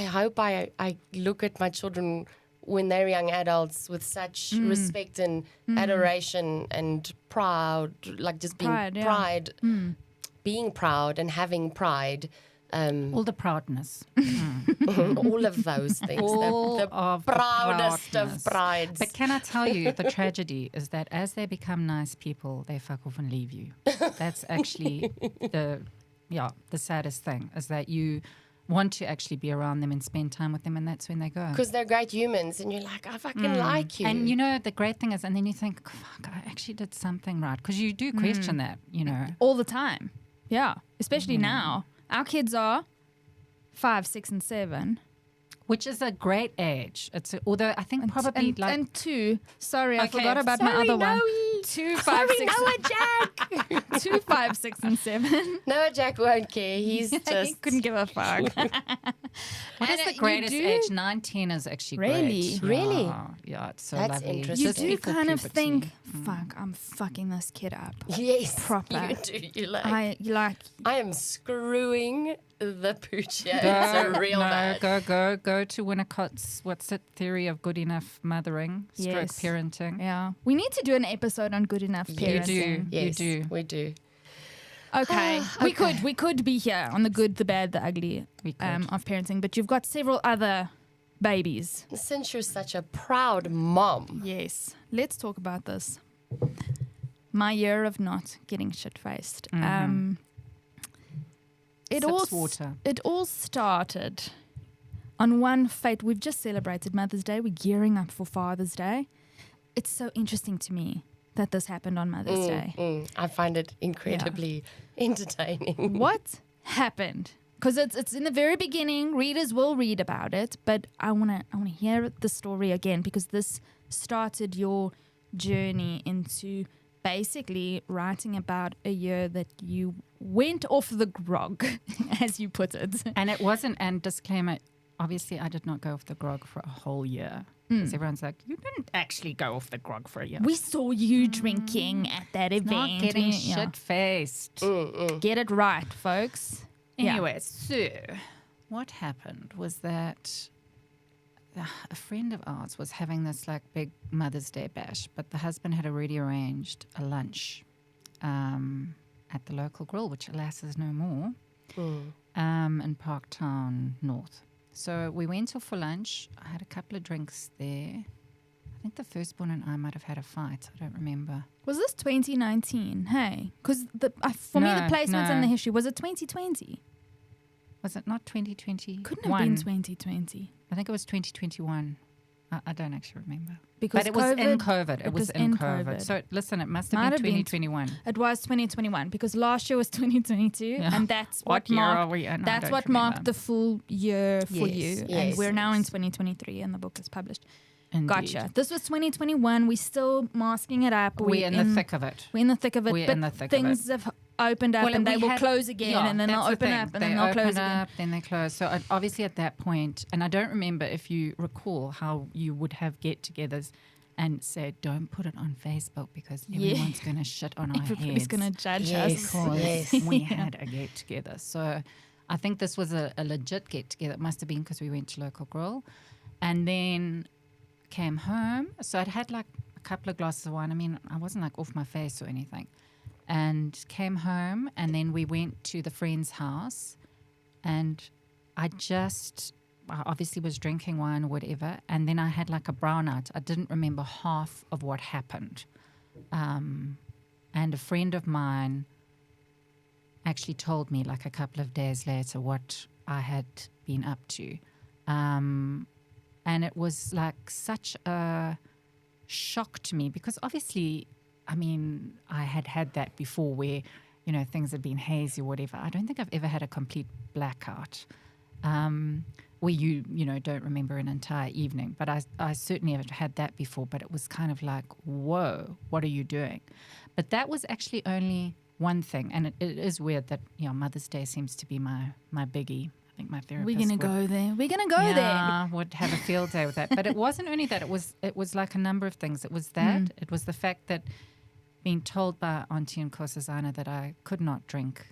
Speaker 3: hope I look at my children when they're young adults with such respect and adoration and proud, like just being being proud and having pride.
Speaker 4: All the proudness.
Speaker 3: All of those things.
Speaker 4: All
Speaker 3: the
Speaker 4: of the
Speaker 3: proudest of
Speaker 4: proudness.
Speaker 3: prides.
Speaker 4: But can I tell you, the tragedy is that as they become nice people, they fuck off and leave you. That's actually the saddest thing, is that you want to actually be around them and spend time with them, and that's when they go.
Speaker 3: Because they're great humans, and you're like, I fucking like you.
Speaker 4: And you know, the great thing is, and then you think, fuck, I actually did something right. Because you do question that, you know.
Speaker 1: All the time. Yeah. Especially now. Our kids are 5, 6, and 7.
Speaker 4: Which is a great age. Although I think probably
Speaker 1: and 2. Sorry, I
Speaker 4: Okay,
Speaker 1: forgot about my
Speaker 3: sorry,
Speaker 1: other one.
Speaker 3: Noe.
Speaker 1: 2, 5, 6.
Speaker 3: Noah Jack.
Speaker 1: 2, 5, 6, and 7.
Speaker 3: Noah Jack won't care. He's
Speaker 1: He
Speaker 3: just
Speaker 1: couldn't give a fuck.
Speaker 4: what is the
Speaker 1: you
Speaker 4: greatest
Speaker 1: do-
Speaker 4: age? 19 is actually
Speaker 1: Really?
Speaker 4: great.
Speaker 3: Really?
Speaker 4: Yeah, it's so
Speaker 3: That's
Speaker 4: lovely.
Speaker 3: interesting.
Speaker 1: You
Speaker 4: Just
Speaker 1: do
Speaker 4: before
Speaker 1: kind of
Speaker 4: puberty.
Speaker 1: think, fuck, I'm fucking this kid up.
Speaker 3: yes,
Speaker 1: Proper.
Speaker 3: You do. You're like,
Speaker 1: I
Speaker 3: I am screwing the pooch here.
Speaker 4: Go,
Speaker 3: It's a real bad.
Speaker 4: go to Winnicott's, what's it, theory of good enough mothering, stroke
Speaker 1: Yes.
Speaker 4: parenting.
Speaker 1: yeah. We need to do an episode on good enough
Speaker 4: You
Speaker 1: parenting.
Speaker 4: do.
Speaker 3: Yes,
Speaker 4: You do.
Speaker 3: we do.
Speaker 1: Okay. We could be here on the good, the bad, the ugly
Speaker 4: We could.
Speaker 1: of parenting, but you've got several other babies.
Speaker 3: Since you're such a proud mom,
Speaker 1: Yes. Let's talk about this. My year of not getting shit-faced.
Speaker 4: Sips water.
Speaker 1: It all started on one fate. We've just celebrated Mother's Day. We're gearing up for Father's Day. It's so interesting to me that this happened on Mother's Day.
Speaker 3: I find it incredibly entertaining.
Speaker 1: What happened? Because it's in the very beginning. Readers will read about it, but I wanna hear the story again, because this started your journey into basically writing about a year that you went off the grog, as you put it.
Speaker 4: And it wasn't, and disclaimer, obviously I did not go off the grog for a whole year. Because everyone's like, you didn't actually go off the grog for a year.
Speaker 1: We saw you drinking at that event.
Speaker 4: Not getting shit-faced.
Speaker 1: Get it right, folks.
Speaker 4: Anyway, so what happened was that a friend of ours was having this like big Mother's Day bash, but the husband had already arranged a lunch at the local grill, which alas is no more, in Parktown North. So we went off for lunch. I had a couple of drinks there. I think the firstborn and I might have had a fight. I don't remember.
Speaker 1: Was this 2019? Hey, because for me, the placements and the history, was it 2020?
Speaker 4: Was it not 2020?
Speaker 1: Couldn't have been 2020.
Speaker 4: I think it was 2021. I don't actually remember.
Speaker 1: Because
Speaker 4: but it was in COVID. It was in COVID. So listen, it must have been 2021.
Speaker 1: It was 2021 because last year was 2022, and that's what
Speaker 4: year
Speaker 1: marked.
Speaker 4: are we in?
Speaker 1: That's what marked the full year for you.
Speaker 3: Yes,
Speaker 1: and we're now in 2023, and the book is published.
Speaker 4: Indeed.
Speaker 1: Gotcha. This was 2021. We're still masking it up.
Speaker 4: We're in the thick of it.
Speaker 1: We're in the thick of it.
Speaker 4: We're
Speaker 1: but
Speaker 4: in the thick
Speaker 1: things
Speaker 4: of it.
Speaker 1: have opened up, and they will close again, and then they'll open up, and then they'll close again.
Speaker 4: Then they close. So obviously at that point, and I don't remember if you recall how you would have get-togethers and say, don't put it on Facebook because everyone's going to shit on our heads.
Speaker 1: Everybody's going to judge us.
Speaker 4: Because we had a get-together. So I think this was a legit get-together. It must have been because we went to local grill. And then came home. So I'd had like a couple of glasses of wine. I mean, I wasn't like off my face or anything. And came home, and then we went to the friend's house, and I obviously was drinking wine or whatever, and then I had like a brownout. I didn't remember half of what happened. And a friend of mine actually told me like a couple of days later what I had been up to. And it was like such a shock to me because obviously, I mean, I had that before where, you know, things had been hazy or whatever. I don't think I've ever had a complete blackout where you know, don't remember an entire evening. But I certainly have had that before, but it was kind of like, whoa, what are you doing? But that was actually only one thing. And it is weird that, you know, Mother's Day seems to be my biggie. I think my therapist
Speaker 1: We're going to go there. We're going to go there.
Speaker 4: Would have a field day with that. But it wasn't only that. It was like a number of things. It was that. It was the fact that being told by Auntie and Nkosazana that I could not drink.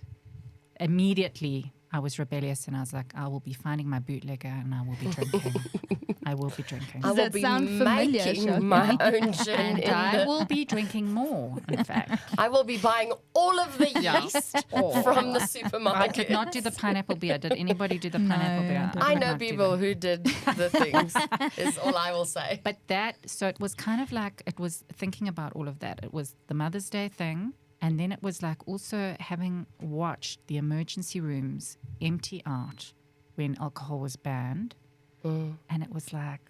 Speaker 4: Immediately, I was rebellious and I was like, I will be finding my bootlegger and I will be drinking. I will be drinking.
Speaker 3: I will
Speaker 1: that
Speaker 3: be
Speaker 1: sound familiar,
Speaker 3: making
Speaker 1: Charlene?
Speaker 3: my own gin.
Speaker 4: And I will be drinking more, in fact.
Speaker 3: I will be buying all of the yeast from the supermarket.
Speaker 4: I did not do the pineapple beer. Did anybody do the pineapple beer?
Speaker 3: I
Speaker 4: did
Speaker 3: know
Speaker 4: not do
Speaker 3: people
Speaker 4: that.
Speaker 3: who did the things, is all I will say.
Speaker 4: But so it was kind of like, it was thinking about all of that. It was the Mother's Day thing. And then it was like also having watched the emergency rooms empty out when alcohol was banned. And it was like,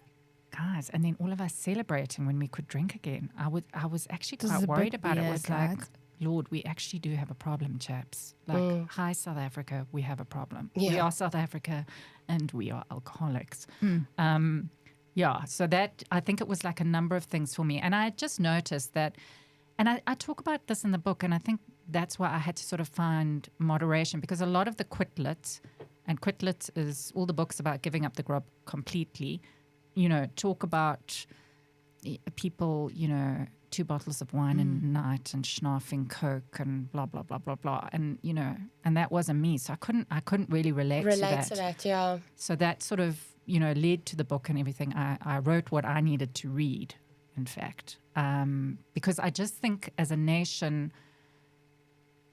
Speaker 4: guys, and then all of us celebrating when we could drink again. I was actually
Speaker 1: This is
Speaker 4: quite
Speaker 1: a
Speaker 4: worried
Speaker 1: bit
Speaker 4: about it. It
Speaker 1: weird,
Speaker 4: was
Speaker 1: guys.
Speaker 4: like, Lord, we actually do have a problem, chaps. Like, hi, South Africa, we have a problem. We
Speaker 3: Yeah.
Speaker 4: are South Africa and we are alcoholics. So that, I think it was like a number of things for me. And I had just noticed that, and I talk about this in the book, and I think that's why I had to sort of find moderation, because a lot of the quitlet, and quitlet is all the books about giving up the grub completely, you know, talk about people, you know, 2 bottles of wine a night and schnaufing Coke and blah, blah, blah, blah, blah. And, you know, and that wasn't me. So I couldn't really relate to that.
Speaker 3: Yeah.
Speaker 4: So that sort of, you know, led to the book and everything. I wrote what I needed to read, in fact, because I just think as a nation,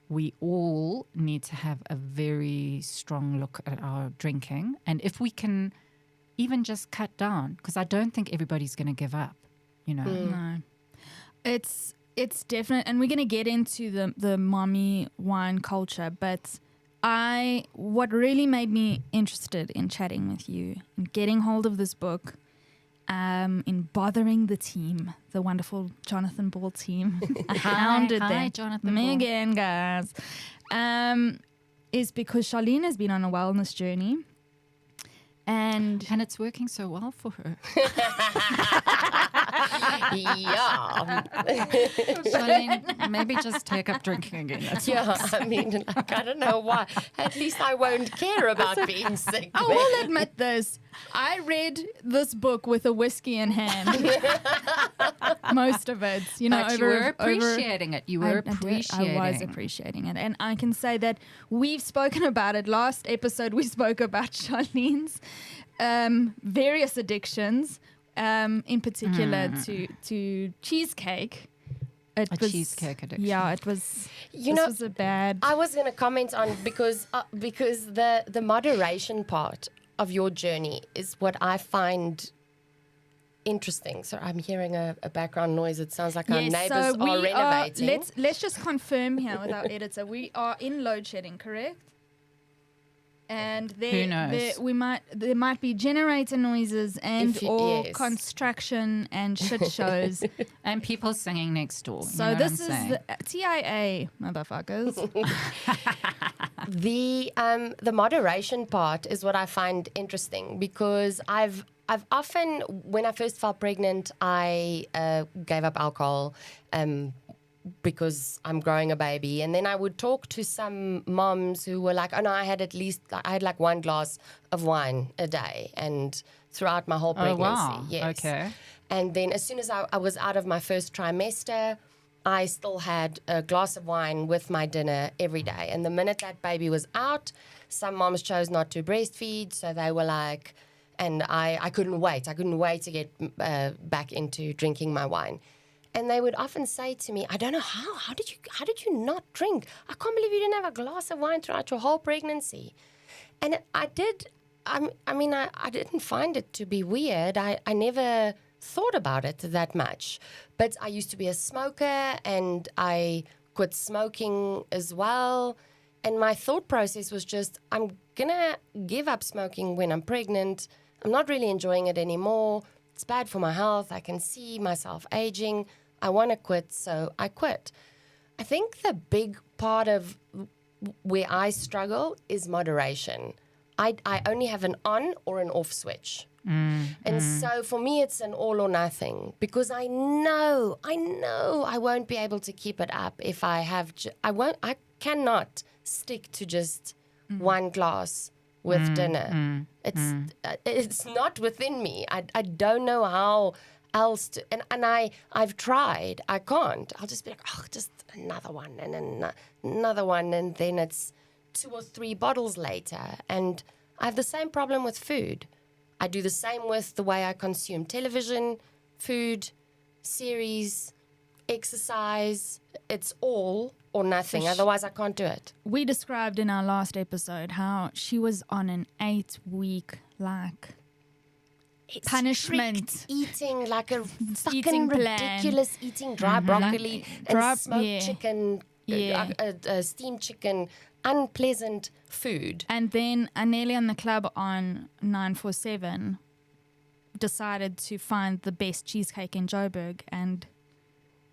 Speaker 4: we all need to have a very strong look at our drinking. And if we can even just cut down, because I don't think everybody's going to give up, you know.
Speaker 1: No. It's definite, and we're going to get into the mommy wine culture, but what really made me interested in chatting with you and getting hold of this book in bothering the team, the wonderful Jonathan Ball team. I hounded them.
Speaker 4: Jonathan
Speaker 1: Me
Speaker 4: Ball.
Speaker 1: again, guys. Is because Charlene has been on a wellness journey. And
Speaker 4: it's working so well for her.
Speaker 3: Yeah.
Speaker 4: Charlene, maybe just take up drinking again. That's
Speaker 3: Yeah, I mean, like, I don't know why. At least I won't care about being sick.
Speaker 1: I will admit this. I read this book with a whiskey in hand. Most of it, you know,
Speaker 4: But you were appreciating it. You were appreciating.
Speaker 1: I was appreciating it. And I can say that we've spoken about it. Last episode, we spoke about Charlene's various addictions, in particular to cheesecake.
Speaker 4: Cheesecake addiction.
Speaker 1: Yeah, it was.
Speaker 3: You
Speaker 1: this
Speaker 3: know,
Speaker 1: was a bad.
Speaker 3: I was going to comment on because the moderation part of your journey is what I find interesting. So I'm hearing a background noise. It sounds like our neighbors are renovating.
Speaker 1: Let's just confirm here with our editor. We are in load shedding, correct? And
Speaker 4: Who knows?
Speaker 1: There might be generator noises and or
Speaker 3: yes.
Speaker 1: construction and shit shows.
Speaker 4: And people singing next door.
Speaker 1: So this is the TIA, motherfuckers.
Speaker 3: The moderation part is what I find interesting because I've often, when I first fell pregnant, I gave up alcohol because I'm growing a baby. And then I would talk to some moms who were like, oh no, I had like 1 glass of wine a day and throughout my whole pregnancy.
Speaker 4: Oh, wow.
Speaker 3: Yes.
Speaker 4: Okay.
Speaker 3: And then as soon as I was out of my first trimester, I still had a glass of wine with my dinner every day. And the minute that baby was out, some moms chose not to breastfeed. So they were like, and I couldn't wait. I couldn't wait to get back into drinking my wine. And they would often say to me, I don't know how did you not drink? I can't believe you didn't have a glass of wine throughout your whole pregnancy. And I did. I didn't find it to be weird. I never thought about it that much. But I used to be a smoker and I quit smoking as well. And my thought process was just, I'm going to give up smoking when I'm pregnant. I'm not really enjoying it anymore. It's bad for my health. I can see myself aging. I want to quit, so I quit. I think the big part of where I struggle is moderation. I only have an on or an off switch. And so for me, it's an all or nothing because I know I won't be able to keep it up if I have, I cannot stick to just 1 glass with dinner. It's not within me. I don't know how else to, and I've tried. I can't. I'll just be like, oh, just another one and another one, and then it's 2 or 3 bottles later. And I have the same problem with food. I do the same with the way I consume television, food, series, exercise. It's all or nothing. Otherwise, I can't do it.
Speaker 1: We described in our last episode how she was on an 8-week punishment
Speaker 3: Strict eating, like a fucking
Speaker 1: Eating plan.
Speaker 3: ridiculous eating dry broccoli and smoked chicken,
Speaker 1: Yeah.
Speaker 3: steamed chicken, unpleasant food.
Speaker 1: And then Anneli and the club on 947 decided to find the best cheesecake in Joburg, and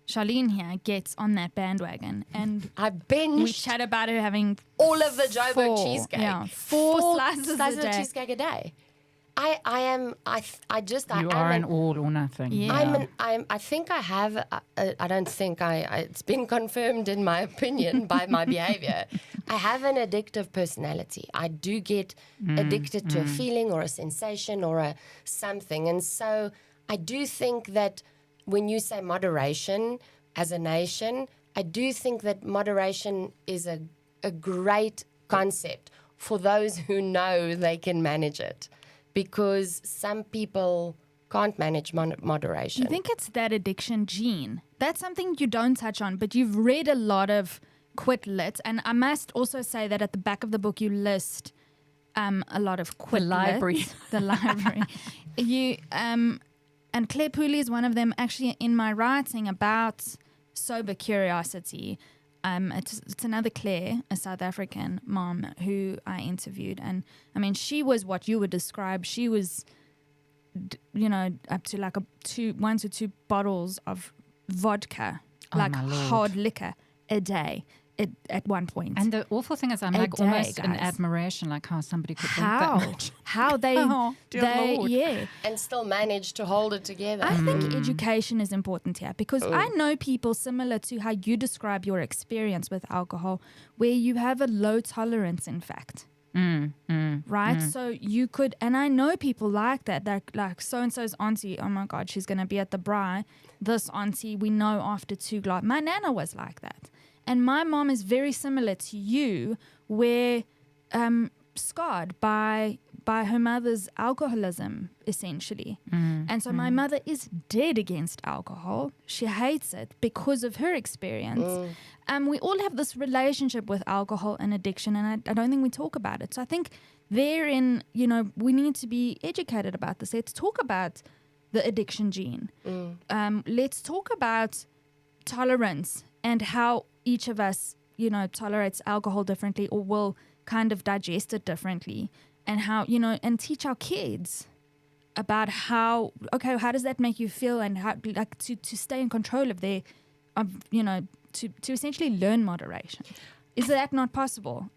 Speaker 1: Charlene here gets on that bandwagon, and
Speaker 3: I
Speaker 1: we
Speaker 3: binged
Speaker 1: chat about her having
Speaker 3: all of the Joburg
Speaker 1: 4,
Speaker 3: cheesecake.
Speaker 1: Yeah, 4 slices a
Speaker 3: of
Speaker 1: day.
Speaker 3: cheesecake a day. I am
Speaker 4: You are an all or nothing.
Speaker 1: Yeah.
Speaker 3: I think I have, I don't think it's been confirmed in my opinion by my behavior. I have an addictive personality. I do get addicted to a feeling or a sensation or a something. And so I do think that when you say moderation as a nation, I do think that moderation is a great concept for those who know they can manage it. Because some people can't manage moderation.
Speaker 1: You think it's that addiction gene? That's something you don't touch on, but you've read a lot of quit lit. And I must also say that at the back of the book, you list a lot of quit
Speaker 4: library.
Speaker 1: The library. And Claire Pooley is one of them. Actually, in my writing about sober curiosity, it's another Claire, a South African mom who I interviewed. And I mean, she was what you would describe. She was up to like 1 to 2 bottles of vodka, like
Speaker 4: my Lord.
Speaker 1: hard liquor, a day at one point.
Speaker 4: And the awful thing is, I'm
Speaker 1: A
Speaker 4: like
Speaker 1: day,
Speaker 4: almost in
Speaker 1: guys.
Speaker 4: admiration, like how somebody could drink
Speaker 1: how
Speaker 4: that much.
Speaker 1: how they
Speaker 4: Oh, dear Lord.
Speaker 1: yeah.
Speaker 3: And still manage to hold it together.
Speaker 1: I think education is important here because I know people similar to how you describe your experience with alcohol, where you have a low tolerance, in fact. Right? So you could, and I know people like that. They're like, so-and-so's auntie, oh my God, she's going to be at the braai. This auntie, we know after 2 glasses. My nana was like that. And my mom is very similar to you, where scarred by her mother's alcoholism, essentially. And so my mother is dead against alcohol. She hates it because of her experience. We all have this relationship with alcohol and addiction, and I don't think we talk about it. So I think therein, we need to be educated about this. Let's talk about the addiction gene. Let's talk about tolerance and how each of us, tolerates alcohol differently or will kind of digest it differently, and how, and teach our kids about how does that make you feel, and how, like, to stay in control of their, to essentially learn moderation. Is that not possible?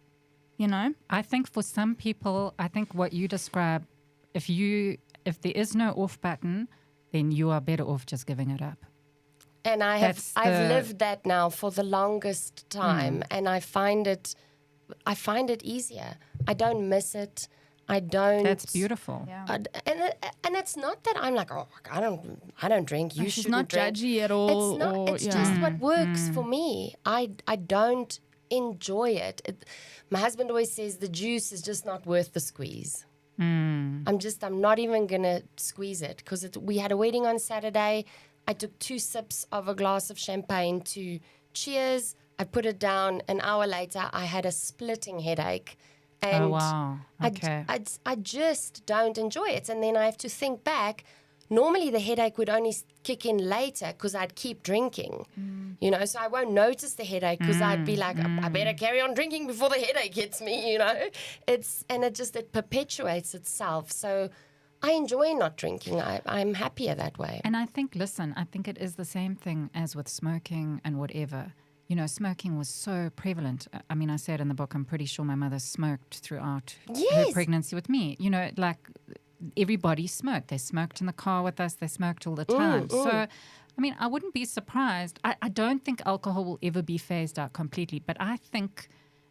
Speaker 4: I think for some people, I think what you describe, if there is no off button, then you are better off just giving it up.
Speaker 3: And I've lived that now for the longest time, and I find it easier. I don't miss it. I don't.
Speaker 4: That's beautiful.
Speaker 1: Yeah.
Speaker 3: And it's not that I'm like, I don't drink. You
Speaker 1: She's
Speaker 3: shouldn't
Speaker 1: not
Speaker 3: drink.
Speaker 1: judgy at all.
Speaker 3: It's not. It's just what works for me. I don't enjoy it. My husband always says the juice is just not worth the squeeze. I'm not even gonna squeeze it because we had a wedding on Saturday. I took 2 sips of a glass of champagne to cheers. I put it down. An hour later, I had a splitting headache. And
Speaker 4: Oh, wow. Okay.
Speaker 3: I just don't enjoy it. And then I have to think back. Normally, the headache would only kick in later because I'd keep drinking. So I won't notice the headache because I'd be like, I better carry on drinking before the headache hits me, it perpetuates itself. So I enjoy not drinking. I'm happier that way.
Speaker 4: And I think it is the same thing as with smoking and whatever. Smoking was so prevalent. I mean, I said in the book, I'm pretty sure my mother smoked throughout her pregnancy with me. Like everybody smoked. They smoked in the car with us. They smoked all the time. So, I mean, I wouldn't be surprised. I don't think alcohol will ever be phased out completely, but I think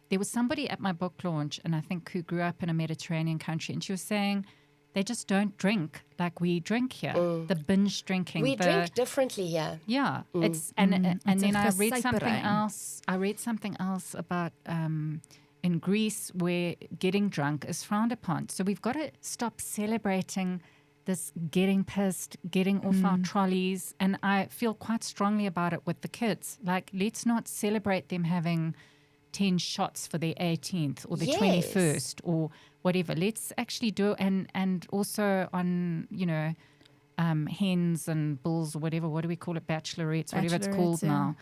Speaker 4: there was somebody at my book launch, and I think who grew up in a Mediterranean country, and she was saying, they just don't drink like we drink here. The binge drinking.
Speaker 3: We drink differently here.
Speaker 4: Yeah, it's and then I read something
Speaker 1: gesuiperijn.
Speaker 4: else. I read something else about in Greece where getting drunk is frowned upon. So we've got to stop celebrating this getting pissed, getting off our trolleys, and I feel quite strongly about it with the kids. Like, let's not celebrate them having 10 shots for their 18th or their 21st or whatever. Let's actually do, and also on, hens and bulls or whatever. What do we call it? Bachelorettes, whatever it's called now.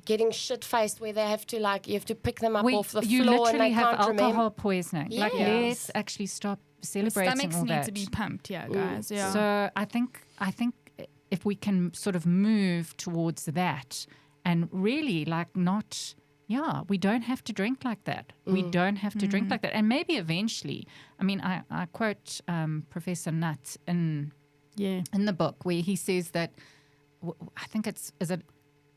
Speaker 3: Getting shit-faced where they have to, you have to pick them up off the
Speaker 4: you
Speaker 3: floor and
Speaker 4: literally
Speaker 3: they
Speaker 4: have
Speaker 3: can't
Speaker 4: alcohol
Speaker 3: remember.
Speaker 4: poisoning.
Speaker 3: Yes.
Speaker 4: Like, let's actually stop celebrating
Speaker 1: Stomachs
Speaker 4: all
Speaker 1: need
Speaker 4: that.
Speaker 1: to be pumped, guys. Yeah.
Speaker 4: So I think if we can sort of move towards that and really we don't have to drink like that. We don't have to drink like that. And maybe eventually, I mean, I quote Professor Nutt in the book where he says that, I think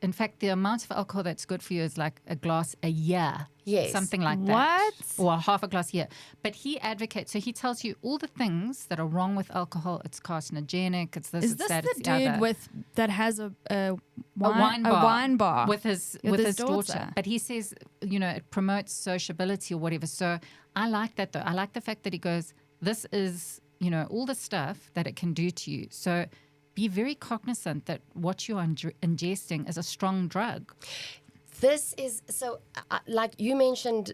Speaker 4: in fact, the amount of alcohol that's good for you is like a glass a year.
Speaker 3: Yes.
Speaker 4: Something like that. Or half a glass a year. But he advocates, so he tells you all the things that are wrong with alcohol. It's carcinogenic, it's this,
Speaker 1: Is
Speaker 4: it's
Speaker 1: this
Speaker 4: that,
Speaker 1: the
Speaker 4: it's the other.
Speaker 1: dude that has a
Speaker 4: wine bar with his
Speaker 1: daughter?
Speaker 4: But he says, it promotes sociability or whatever. So I like that, though. I like the fact that he goes, this is, all the stuff that it can do to you. So be very cognizant that what you are ingesting is a strong drug.
Speaker 3: This is, so like you mentioned,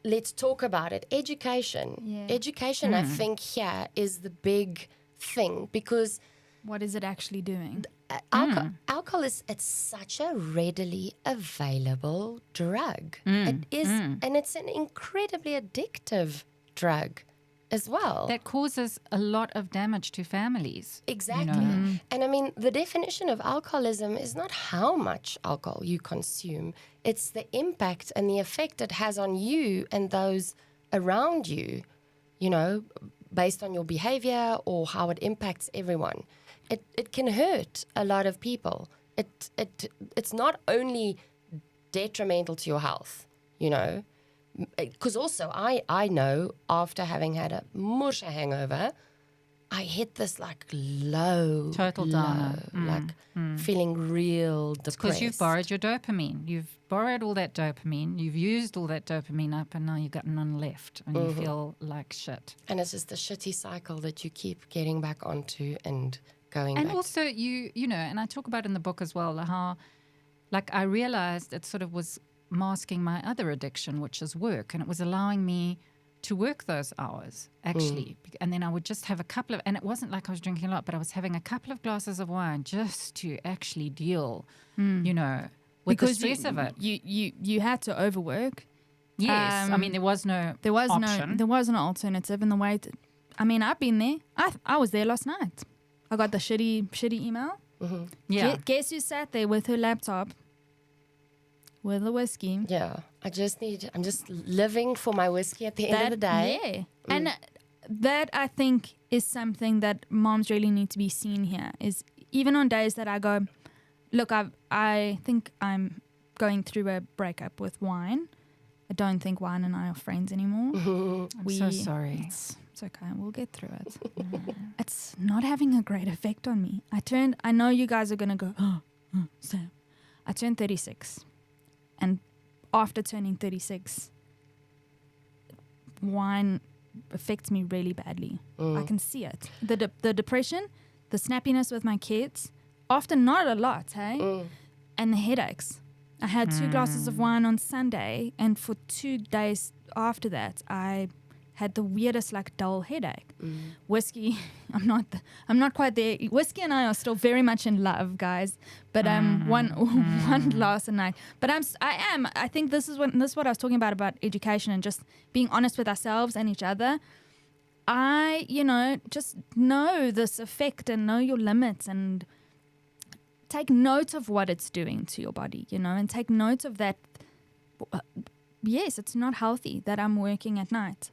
Speaker 3: let's talk about it. Education.
Speaker 1: Yeah.
Speaker 3: Education, I think, here is the big thing because
Speaker 1: What is it actually doing?
Speaker 3: alcohol it's such a readily available drug. It is, and it's an incredibly addictive drug. as well.
Speaker 4: That causes a lot of damage to families.
Speaker 3: Exactly. And I mean, the definition of alcoholism is not how much alcohol you consume, it's the impact and the effect it has on you and those around you, based on your behavior or how it impacts everyone. It can hurt a lot of people. It's not only detrimental to your health, because also I know after having had a musha hangover, I hit this like low,
Speaker 4: Total downer.
Speaker 3: Feeling real depressed.
Speaker 4: Because you've borrowed your dopamine. You've borrowed all that dopamine. You've used all that dopamine up, and now you've got none left, and you feel like shit.
Speaker 3: And it's just a shitty cycle that you keep getting back onto and going back.
Speaker 4: And also, and I talk about in the book as well, how, I realized it sort of was masking my other addiction, which is work, and it was allowing me to work those hours, actually. And then I would just have a couple of, and it wasn't like I was drinking a lot, but I was having a couple of glasses of wine just to actually deal, with the stress of it.
Speaker 1: You had to overwork.
Speaker 4: Yes. I mean, there was no option.
Speaker 1: There was no alternative in the way I've been there. I was there last night. I got the shitty email.
Speaker 4: Yeah.
Speaker 1: Guess who sat there with her laptop with the whiskey?
Speaker 3: Yeah. I'm just living for my whiskey at the end of the day.
Speaker 1: Yeah. And that, I think, is something that moms really need to be seen here, is even on days that I go, look, I think I'm going through a breakup with wine. I don't think wine and I are friends anymore.
Speaker 4: I'm so sorry.
Speaker 1: It's okay. We'll get through it. It's not having a great effect on me. I know you guys are going to go, Sam. I turned 36. And after turning 36, wine affects me really badly. I can see it. The depression, the snappiness with my kids, often not a lot, hey? And the headaches. I had 2 glasses of wine on Sunday, and for 2 days after that, I had the weirdest, dull headache. Whiskey, I'm not quite there. Whiskey and I are still very much in love, guys. But one glass a night. But I think this is what I was talking about education and just being honest with ourselves and each other. I, just know this effect and know your limits and take note of what it's doing to your body, and take note of that. Yes, it's not healthy that I'm working at night.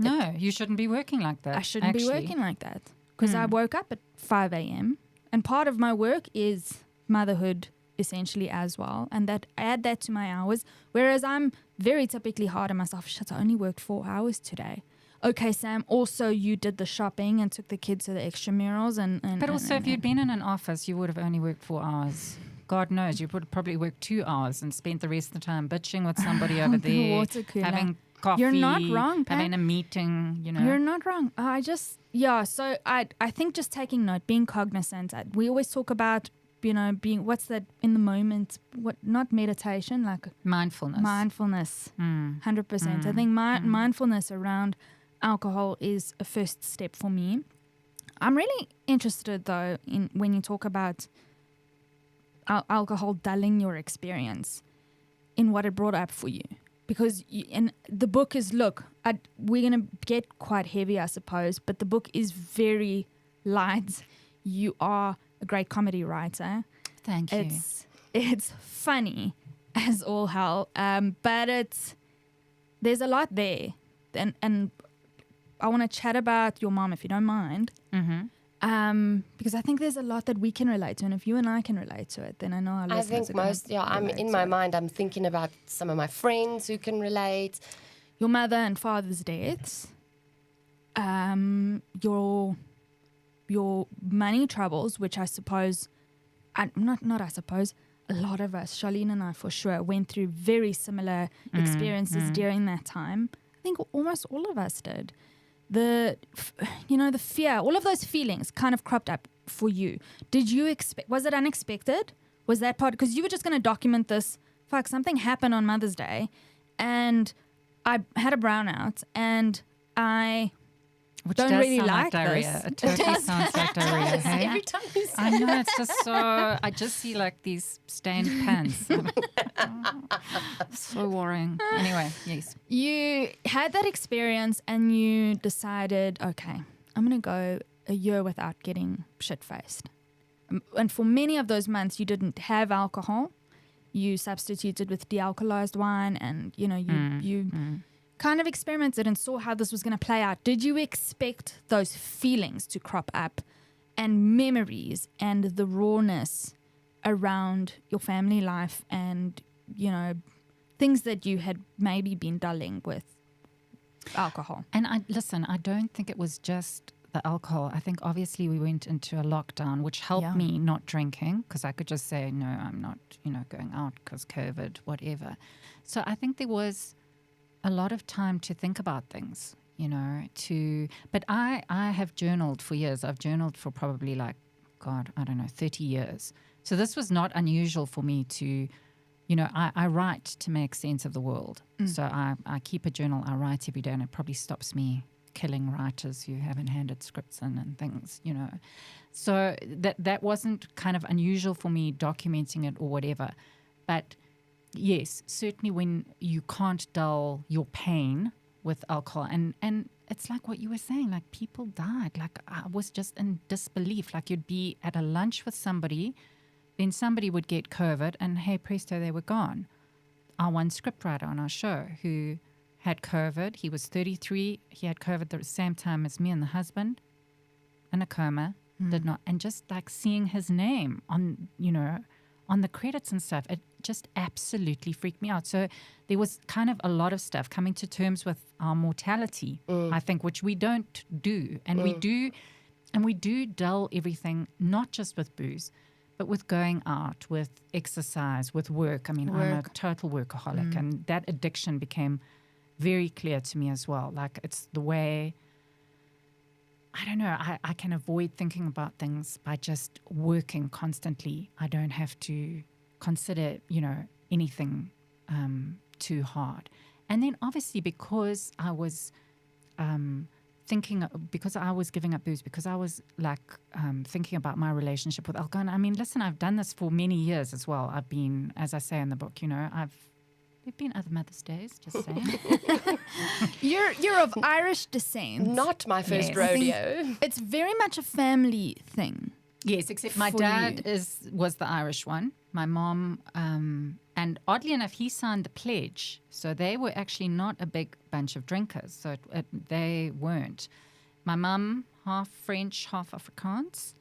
Speaker 4: No, you shouldn't be working like that.
Speaker 1: I shouldn't be working like that because I woke up at 5 a.m. and part of my work is motherhood essentially as well, and add that to my hours, whereas I'm very typically hard on myself. Shit, I only worked 4 hours today. Okay, Sam, also you did the shopping and took the kids to the extramurals.
Speaker 4: But also if you'd been in an office, you would have only worked 4 hours. God knows, you would have probably worked 2 hours and spent the rest of the time bitching with somebody over there, having coffee.
Speaker 1: You're not wrong, Pat.
Speaker 4: Having a meeting,
Speaker 1: You're not wrong. So I think just taking note, being cognizant. We always talk about, being, what's that, in the moment, not meditation,
Speaker 4: mindfulness.
Speaker 1: 100%. I think mindfulness around alcohol is a first step for me. I'm really interested, though, in when you talk about alcohol dulling your experience, in what it brought up for you. Because and the book is, we're going to get quite heavy, I suppose, but the book is very light. You are a great comedy writer.
Speaker 4: Thank you.
Speaker 1: It's funny as all hell, but there's a lot there. And I want to chat about your mom, if you don't mind. Because I think there's a lot that we can relate to, and if you and I can relate to it, then I know our listeners
Speaker 3: I'm in my mind, I'm thinking about some of my friends who can relate.
Speaker 1: Your mother and father's deaths, your money troubles, which I suppose, a lot of us, Charlene and I for sure, went through very similar experiences during that time. I think almost all of us did. The fear, all of those feelings kind of cropped up for you. Did you expect, was it unexpected? Was that part, because you were just going to document this, something happened on Mother's Day and I had a brownout and I
Speaker 4: Which
Speaker 1: don't
Speaker 4: does
Speaker 1: really
Speaker 4: sound
Speaker 1: like
Speaker 4: diarrhea.
Speaker 1: this.
Speaker 4: It totally sounds like diarrhea. Hey?
Speaker 3: Every time you say
Speaker 4: I know, it's just so, I just see like these stained pants. So worrying. Anyway, yes.
Speaker 1: You had that experience and you decided, okay, I'm going to go a year without getting shit-faced. And for many of those months, you didn't have alcohol. You substituted with de-alcoholized wine and, you kind of experimented and saw how this was going to play out. Did you expect those feelings to crop up and memories and the rawness around your family life and, things that you had maybe been dulling with alcohol?
Speaker 4: And I don't think it was just the alcohol. I think obviously we went into a lockdown, which helped me not drinking, because I could just say, no, I'm not, going out because COVID, whatever. So I think there was a lot of time to think about things, but I have journaled for years. I've journaled for probably 30 years. So this was not unusual for me to, I write to make sense of the world. So I keep a journal, I write every day, and it probably stops me killing writers who haven't handed scripts in and things, So that wasn't kind of unusual for me documenting it or whatever. But yes, certainly when you can't dull your pain with alcohol, and it's like what you were saying, like people died. Like I was just in disbelief. Like you'd be at a lunch with somebody, then somebody would get COVID, and hey, presto, they were gone. Our one scriptwriter on our show who had COVID, he was 33, he had COVID at the same time as me and the husband, in a coma, did not, and just like seeing his name on, on the credits and stuff, it just absolutely freaked me out. So there was kind of a lot of stuff coming to terms with our mortality, I think, which we don't do. And we do dull everything, not just with booze, but with going out, with exercise, with work. I mean, I'm a total workaholic, and that addiction became very clear to me as well. Like it's the way, I don't know, I can avoid thinking about things by just working constantly. I don't have to consider, anything too hard. And then obviously because I was because I was giving up booze, because I was thinking about my relationship with alcohol. And I mean, listen, I've done this for many years as well. I've been, as I say in the book, there've been other Mother's Days, just saying.
Speaker 1: You're of Irish descent.
Speaker 3: Not my first rodeo.
Speaker 1: It's very much a family thing.
Speaker 4: Yes, except my dad was the Irish one. My mom, and oddly enough, he signed the pledge. So they were actually not a big bunch of drinkers. So they weren't. My mum, half French, half Afrikaans.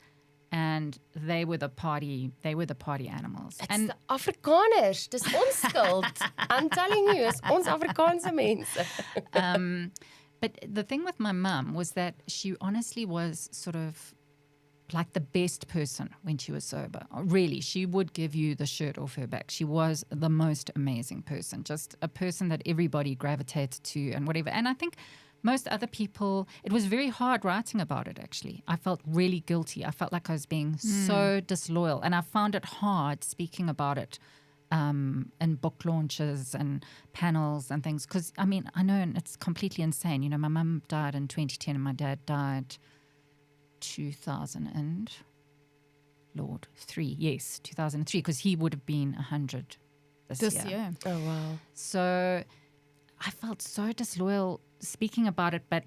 Speaker 4: And they were the party animals.
Speaker 3: It's
Speaker 4: and
Speaker 3: the Afrikaners. Dis ons skuld. I'm telling you, it's ons Afrikaanse mense.
Speaker 4: But the thing with my mum was that she honestly was sort of like the best person when she was sober. Really, she would give you the shirt off her back. She was the most amazing person, just a person that everybody gravitated to and whatever. And I think most other people, it was very hard writing about it, actually. I felt really guilty. I felt like I was being so disloyal. And I found it hard speaking about it in book launches and panels and things. Because, I mean, I know it's completely insane. My mum died in 2010 and my dad died 2003, because he would have been 100 this year.
Speaker 3: Oh, wow.
Speaker 4: So I felt so disloyal speaking about it, but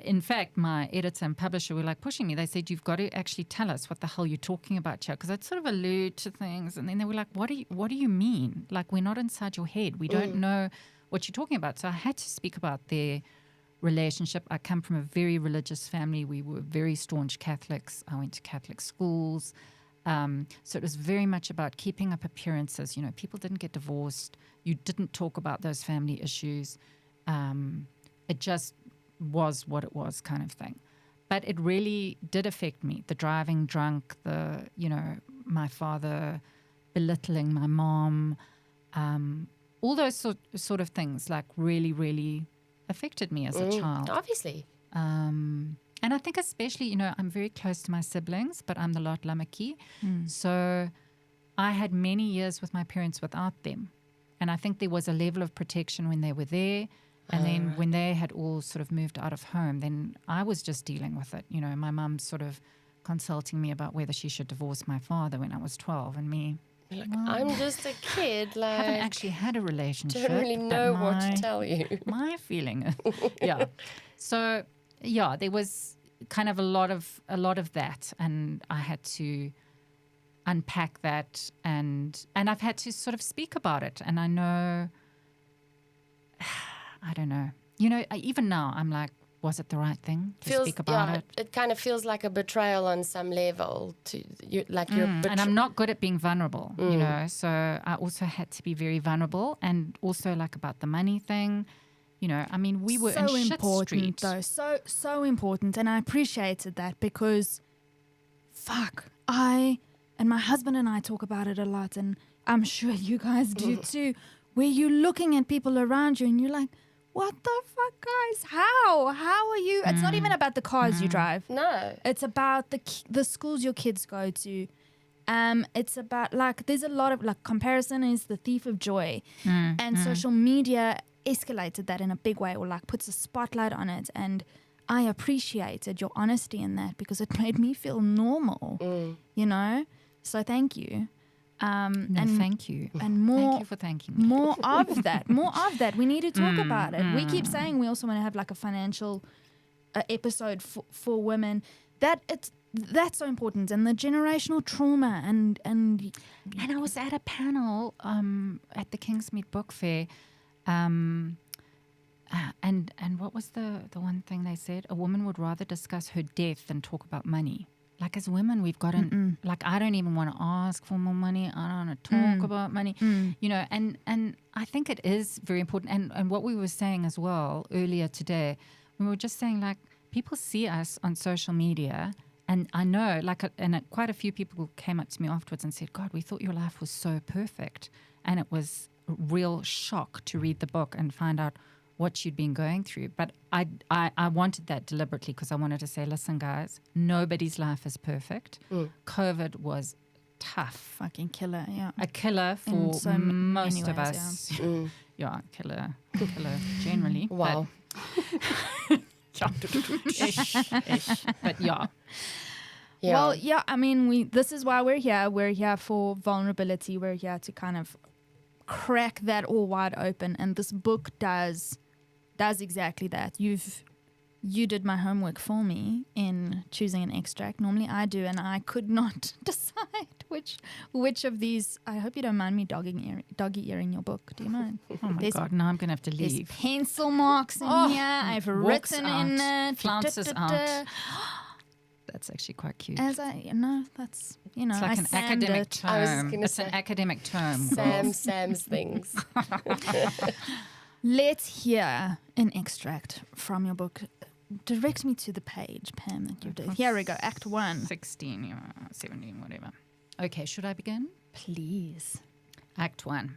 Speaker 4: in fact, my editor and publisher were like pushing me. They said, you've got to actually tell us what the hell you're talking about here, because I'd sort of allude to things, and then they were like, what do you mean? Like, we're not inside your head. We don't know what you're talking about. So I had to speak about their relationship. I come from a very religious family. We were very staunch Catholics. I went to Catholic schools. So it was very much about keeping up appearances. People didn't get divorced. You didn't talk about those family issues. It just was what it was, kind of thing. But it really did affect me. The driving drunk, my father belittling my mom, all those sort of things, like really, really affected me as a child.
Speaker 3: Obviously.
Speaker 4: And I think especially, I'm very close to my siblings, but I'm the lot lamaki. So I had many years with my parents without them. And I think there was a level of protection when they were there. And then when they had all sort of moved out of home, then I was just dealing with it. You know, my mum sort of consulting me about whether she should divorce my father when I was 12, and me,
Speaker 3: Like, I'm just a kid. Like,
Speaker 4: haven't actually had a relationship.
Speaker 3: don't really know what to tell you.
Speaker 4: My feeling, yeah. So, yeah, there was kind of a lot of that, and I had to unpack that, and I've had to sort of speak about it. And I know, I don't know. You know, even now, I'm like, was it the right thing to speak about it?
Speaker 3: It kind of feels like a betrayal on some level.
Speaker 4: And I'm not good at being vulnerable, you know. So I also had to be very vulnerable, and also like about the money thing. You know, I mean, we were
Speaker 1: so
Speaker 4: in shit
Speaker 1: important,
Speaker 4: street.
Speaker 1: though. So important, and I appreciated that because, fuck, and my husband and I talk about it a lot, and I'm sure you guys do too. Where you're looking at people around you, and you're like, what the fuck, guys? How are you? It's not even about the cars you drive.
Speaker 3: No.
Speaker 1: It's about the schools your kids go to. It's about, like, there's a lot of, like, comparison is the thief of joy. And social media escalated that in a big way, or like puts a spotlight on it. And I appreciated your honesty in that because it made me feel normal, you know? So thank you.
Speaker 4: Thank you.
Speaker 1: And more,
Speaker 4: thank you for thanking me.
Speaker 1: More of that. We need to talk about it. We keep saying we also want to have like a financial episode for women. That's so important, and the generational trauma and
Speaker 4: I was at a panel at the Kingsmead Book Fair, and what was the one thing they said? A woman would rather discuss her death than talk about money. Like, as women, we've gotten, like, I don't even want to ask for more money. I don't want to talk about money, you know, and I think it is very important. And what we were saying as well earlier today, we were just saying, like, people see us on social media, and I know, like, quite a few people came up to me afterwards and said, God, we thought your life was so perfect. And it was a real shock to read the book and find out what you'd been going through. But I wanted that deliberately because I wanted to say, listen, guys, nobody's life is perfect. COVID was tough.
Speaker 1: fucking killer, yeah.
Speaker 4: A killer for
Speaker 1: so
Speaker 4: most
Speaker 1: many
Speaker 4: of
Speaker 1: ways,
Speaker 4: us. Yeah, killer generally.
Speaker 3: Wow.
Speaker 4: But yeah.
Speaker 3: Yeah.
Speaker 1: Well, yeah, I mean, this is why we're here. We're here for vulnerability. We're here to kind of crack that all wide open. And this book does exactly that. You did my homework for me in choosing an extract. Normally I do, and I could not decide which of these. I hope you don't mind me doggy earing your book. Do you mind?
Speaker 4: Oh my God, now I'm going to have to
Speaker 1: There's
Speaker 4: leave.
Speaker 1: pencil marks in here. I've
Speaker 4: walks
Speaker 1: written
Speaker 4: out,
Speaker 1: in it.
Speaker 4: flounces out. That's actually quite cute.
Speaker 1: That's
Speaker 4: It's like
Speaker 1: I
Speaker 4: an
Speaker 1: sand
Speaker 4: academic
Speaker 1: it.
Speaker 3: I was
Speaker 4: term.
Speaker 3: gonna
Speaker 4: It's an
Speaker 3: say.
Speaker 4: academic term.
Speaker 3: Sam's things.
Speaker 1: Let's hear an extract from your book. Direct me to the page, Pam, that you've done. Here we go, Act 1.
Speaker 4: 16, 17, whatever. Okay, should I begin?
Speaker 1: Please.
Speaker 4: Act 1.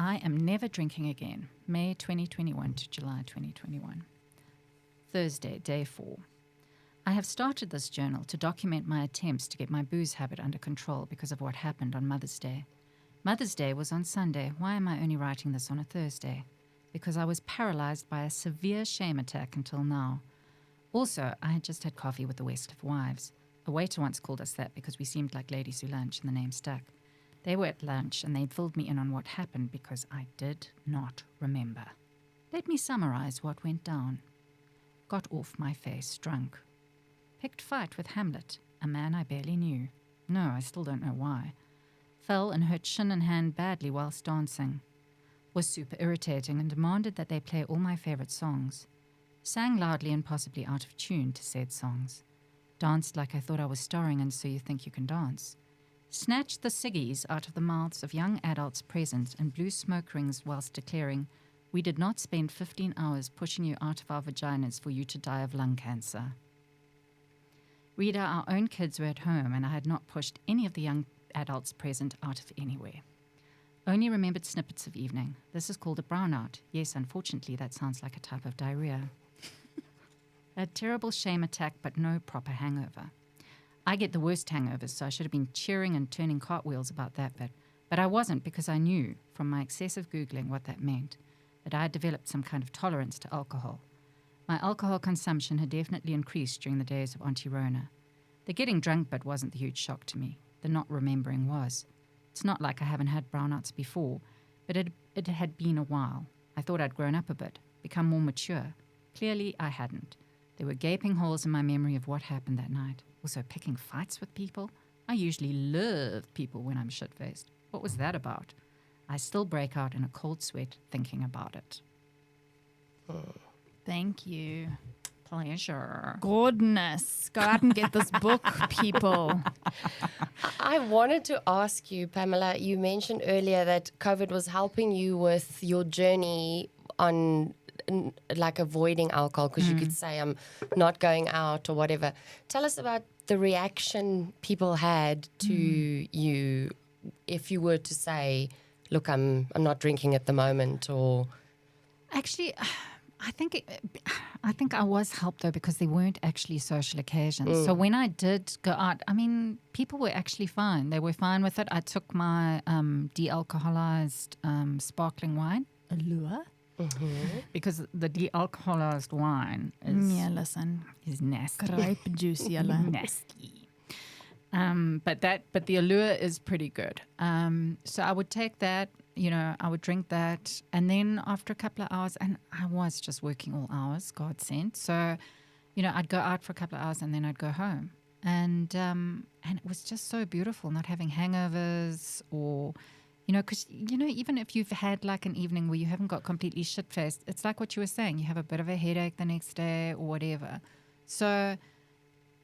Speaker 4: I am never drinking again. May 2021 to July 2021. Thursday, day 4. I have started this journal to document my attempts to get my booze habit under control because of what happened on Mother's Day. Mother's Day was on Sunday. Why am I only writing this on a Thursday? Because I was paralyzed by a severe shame attack until now. Also, I had just had coffee with the West of Wives. A waiter once called us that because we seemed like ladies who lunch and the name stuck. They were at lunch and they'd filled me in on what happened because I did not remember. Let me summarize what went down. Got off my face drunk. Picked fight with Hamlet, a man I barely knew. No, I still don't know why. Fell and hurt shin and hand badly whilst dancing. Was super irritating and demanded that they play all my favorite songs. Sang loudly and possibly out of tune to said songs. Danced like I thought I was starring in So You Think You Can Dance. Snatched the ciggies out of the mouths of young adults present and blew smoke rings whilst declaring, we did not spend 15 hours pushing you out of our vaginas for you to die of lung cancer. Reader, our own kids were at home and I had not pushed any of the young adults present out of anywhere. Only remembered snippets of evening. This is called a brownout. Yes, unfortunately, that sounds like a type of diarrhoea. A terrible shame attack, but no proper hangover. I get the worst hangovers, so I should have been cheering and turning cartwheels about that bit. But I wasn't because I knew from my excessive Googling what that meant. that I had developed some kind of tolerance to alcohol. My alcohol consumption had definitely increased during the days of Auntie Rona. The getting drunk bit wasn't the huge shock to me. The not remembering was. It's not like I haven't had brownouts before, but it had been a while. I thought I'd grown up a bit, become more mature. Clearly, I hadn't. There were gaping holes in my memory of what happened that night. Also, picking fights with people. I usually love people when I'm shit-faced. What was that about? I still break out in a cold sweat thinking about it.
Speaker 1: Thank you.
Speaker 4: Pleasure.
Speaker 1: Goodness. Go out and get this book, people.
Speaker 3: I wanted to ask you, Pamela, you mentioned earlier that COVID was helping you with your journey on like avoiding alcohol, because you could say I'm not going out or whatever. Tell us about the reaction people had to you if you were to say, look, I'm not drinking at the moment, or...
Speaker 4: Actually, I think I was helped though, because there weren't actually social occasions. So when I did go out, I mean, people were actually fine. They were fine with it. I took my de-alcoholized sparkling wine, Allure, because the de-alcoholized wine is nasty.
Speaker 1: Grape juice, yellow.
Speaker 4: Nasty. But the Allure is pretty good. So I would take that. I would drink that, and then after a couple of hours, and I was just working all hours, God sent. So, I'd go out for a couple of hours, and then I'd go home, and it was just so beautiful, not having hangovers, or, because even if you've had like an evening where you haven't got completely shit-faced, it's like what you were saying, you have a bit of a headache the next day or whatever. So,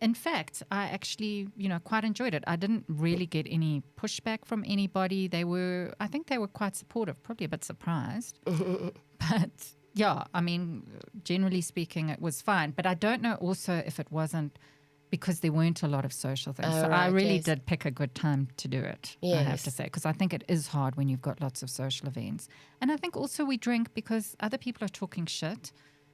Speaker 4: in fact, I actually, quite enjoyed it. I didn't really get any pushback from anybody. I think they were quite supportive, probably a bit surprised. But yeah, I mean, generally speaking, it was fine. But I don't know also if it wasn't because there weren't a lot of social things. So I really did pick a good time to do it, I have to say, because I think it is hard when you've got lots of social events. And I think also we drink because other people are talking shit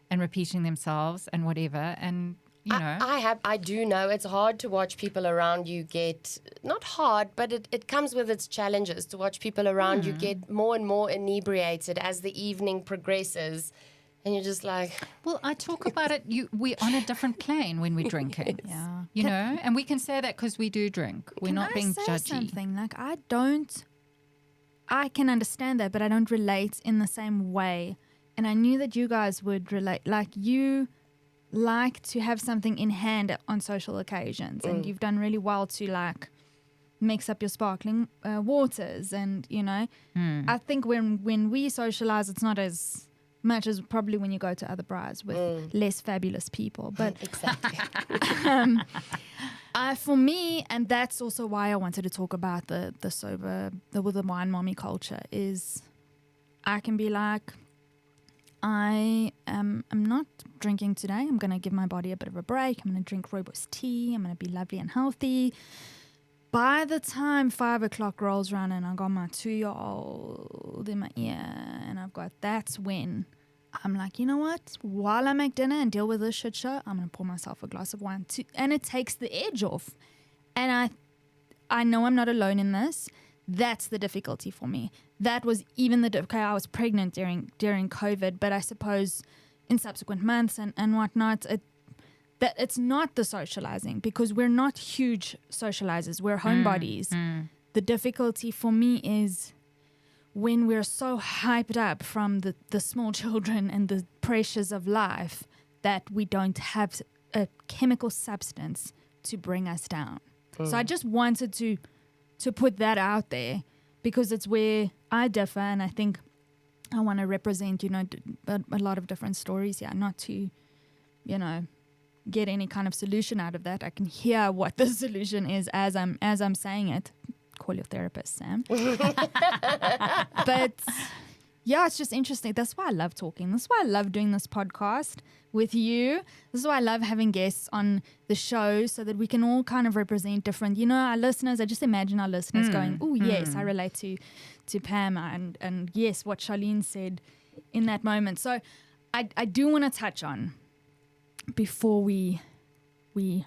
Speaker 4: and repeating themselves and whatever, and
Speaker 3: I do know it's hard to watch people around you get, not hard, but it comes with its challenges to watch people around you get more and more inebriated as the evening progresses. And you're just like...
Speaker 4: Well, I talk about it. We're on a different plane when we're drinking.
Speaker 1: Yeah.
Speaker 4: And we can say that because we do drink. We're not being judgy.
Speaker 1: Something? Like, I can understand that, but I don't relate in the same way. And I knew that you guys would relate. Like, you... like to have something in hand on social occasions, and you've done really well to like mix up your sparkling waters, and I think when we socialize, it's not as much as probably when you go to other bars with less fabulous people, but
Speaker 3: Exactly.
Speaker 1: for me, and that's also why I wanted to talk about the sober, the wine mommy culture, is I can be like, I'm not drinking today. I'm going to give my body a bit of a break. I'm going to drink rooibos tea. I'm going to be lovely and healthy. By the time 5 o'clock rolls around and I got my 2-year-old in my ear, and that's when I'm like, you know what? While I make dinner and deal with this shit show, I'm going to pour myself a glass of wine too. And it takes the edge off. And I know I'm not alone in this. That's the difficulty for me. That was even I was pregnant during COVID, but I suppose in subsequent months and whatnot, it's not the socializing, because we're not huge socializers. We're homebodies. The difficulty for me is when we're so hyped up from the small children and the pressures of life that we don't have a chemical substance to bring us down. So I just wanted to put that out there, because it's where I differ, and I think I want to represent, a lot of different stories here, not to, get any kind of solution out of that. I can hear what the solution is as I'm saying it. Call your therapist, Sam. But yeah, it's just interesting. That's why I love talking. That's why I love doing this podcast with you. This is why I love having guests on the show, so that we can all kind of represent different, our listeners. I just imagine our listeners going, oh, yes, I relate to Pam, and yes, what Charlene said in that moment. So I do want to touch on, before we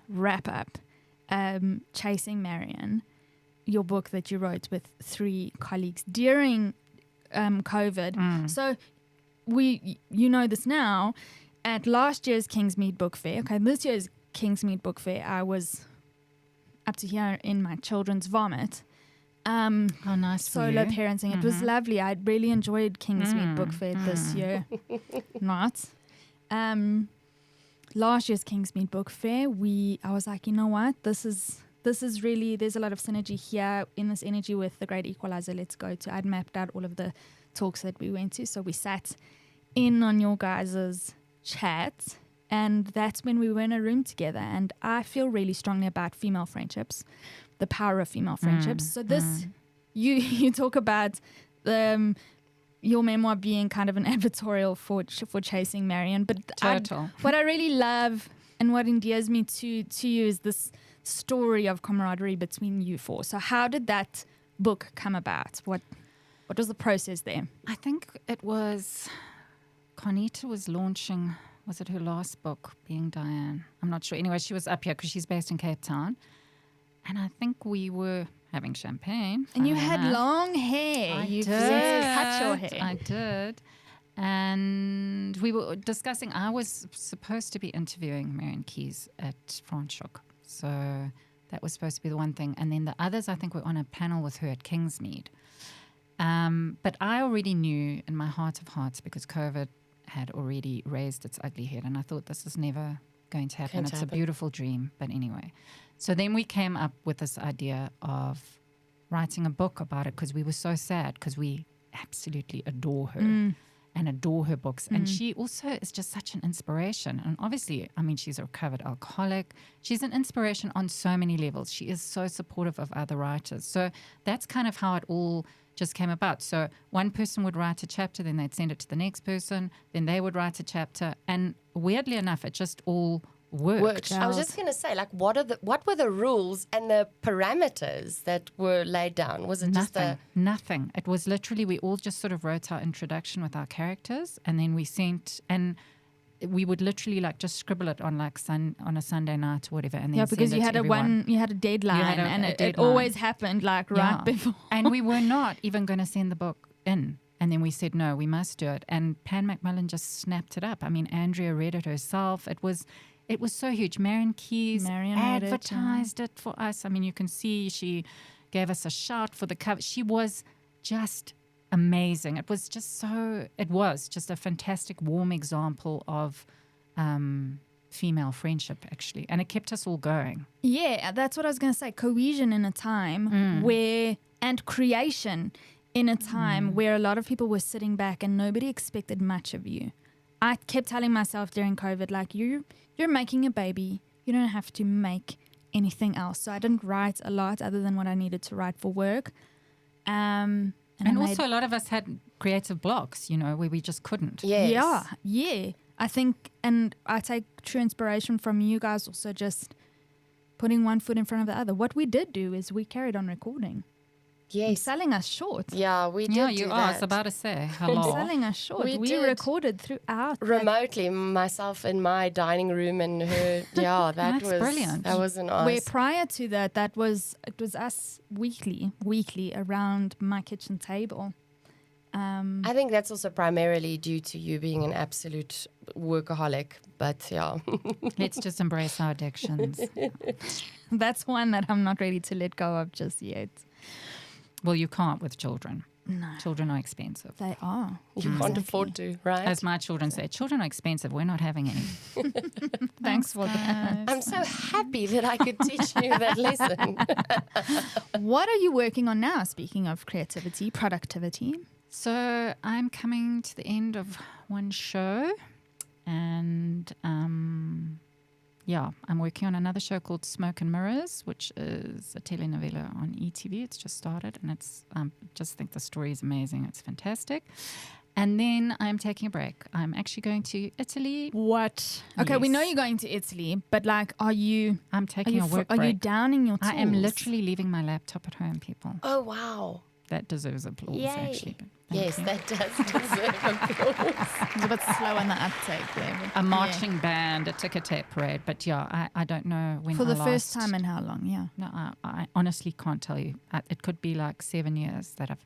Speaker 1: wrap up, Chasing Marion, your book that you wrote with 3 colleagues during COVID. So you know this now, at last year's Kingsmead Book Fair, okay, this year's Kingsmead Book Fair, I was up to here in my children's vomit.
Speaker 4: Oh, nice.
Speaker 1: Solo parenting. It was lovely. I really enjoyed Kingsmead Book Fair this year. Not. Last year's Kingsmead Book Fair, I was like, you know what? This is really, there's a lot of synergy here in this energy with the Great Equalizer. Let's go to. I'd mapped out all of the talks that we went to. So we sat in on your guys' chat, and that's when we were in a room together. And I feel really strongly about female friendships, the power of female friendships. So this, you talk about your memoir being kind of an advertorial for chasing Marion. But what I really love and what endears me to you is this story of camaraderie between you four. So how did that book come about? What was the process there?
Speaker 4: I think it was Conita was launching, was it her last book, Being Diane? I'm not sure. Anyway, she was up here because she's based in Cape Town. And I think we were having champagne.
Speaker 1: And you had long hair.
Speaker 4: I did.
Speaker 1: Cut your hair.
Speaker 4: I did. And we were discussing, I was supposed to be interviewing Marion Keyes at Franschhoek. So that was supposed to be the one thing. And then the others, I think, were on a panel with her at Kingsmead. But I already knew in my heart of hearts, because COVID had already raised its ugly head, and I thought this is never going to happen. It's a beautiful dream. But anyway. So then we came up with this idea of writing a book about it, because we were so sad, because we absolutely adore her and adore her books. And she also is just such an inspiration. And obviously, I mean, she's a recovered alcoholic. She's an inspiration on so many levels. She is so supportive of other writers. So that's kind of how it all just came about. So one person would write a chapter, then they'd send it to the next person, then they would write a chapter. And weirdly enough, it just all worked.
Speaker 3: I was just going to say, like, what were the rules and the parameters that were laid down? Was it
Speaker 4: Nothing. It was literally, we all just sort of wrote our introduction with our characters, and then we sent, and we would literally like just scribble it on like on a Sunday night or whatever, and then
Speaker 1: because you had a deadline, and it always happened like right before.
Speaker 4: And we were not even going to send the book in. And then we said, no, we must do it. And Pan McMillan just snapped it up. I mean, Andrea read it herself. It was so huge. Marion Keyes advertised it for us. I mean, you can see she gave us a shout for the cover. She was just amazing. It was just a fantastic, warm example of female friendship, actually. And it kept us all going.
Speaker 1: Yeah, that's what I was going to say. Cohesion in a time and creation in a time where a lot of people were sitting back and nobody expected much of you. I kept telling myself during COVID, like, you're making a baby. You don't have to make anything else. So I didn't write a lot other than what I needed to write for work. And
Speaker 4: also a lot of us had creative blocks, where we just couldn't.
Speaker 1: Yes. Yeah. I think, and I take true inspiration from you guys also, just putting one foot in front of the other. What we did do is we carried on recording.
Speaker 3: Yes.
Speaker 1: Selling us short.
Speaker 3: Yeah, we did.
Speaker 4: Yeah,
Speaker 3: you
Speaker 4: are. I was about to say hello.
Speaker 1: Selling us short. We recorded throughout.
Speaker 3: Remotely, myself in my dining room and her. Yeah, that was
Speaker 4: brilliant.
Speaker 3: That was an awesome.
Speaker 1: Where prior to that, it was us weekly around my kitchen table.
Speaker 3: I think that's also primarily due to you being an absolute workaholic. But yeah,
Speaker 4: let's just embrace our addictions.
Speaker 1: That's one that I'm not ready to let go of just yet.
Speaker 4: Well, you can't with children.
Speaker 1: No.
Speaker 4: Children are expensive.
Speaker 1: They are.
Speaker 3: You can't afford to, right?
Speaker 4: As my children say, children are expensive. We're not having any.
Speaker 1: Thanks for that.
Speaker 3: I'm so happy that I could teach you that lesson.
Speaker 1: What are you working on now, speaking of creativity, productivity?
Speaker 4: So I'm coming to the end of one show, and I'm working on another show called Smoke and Mirrors, which is a telenovela on ETV. It's just started, and I just think the story is amazing. It's fantastic. And then I'm taking a break. I'm actually going to Italy.
Speaker 1: What? Okay,
Speaker 4: yes.
Speaker 1: We know you're going to Italy, but like, I'm
Speaker 4: taking a work break.
Speaker 1: Are you downing your tools?
Speaker 4: I am literally leaving my laptop at home, people.
Speaker 3: Oh, wow.
Speaker 4: That deserves applause, actually.
Speaker 3: Yes, that does deserve applause.
Speaker 1: It's a bit slow on the uptake there.
Speaker 4: A marching band, a ticker tape parade. But yeah, I don't know when.
Speaker 1: For the first time in how long, yeah.
Speaker 4: No, I honestly can't tell you. It could be like 7 years that I've,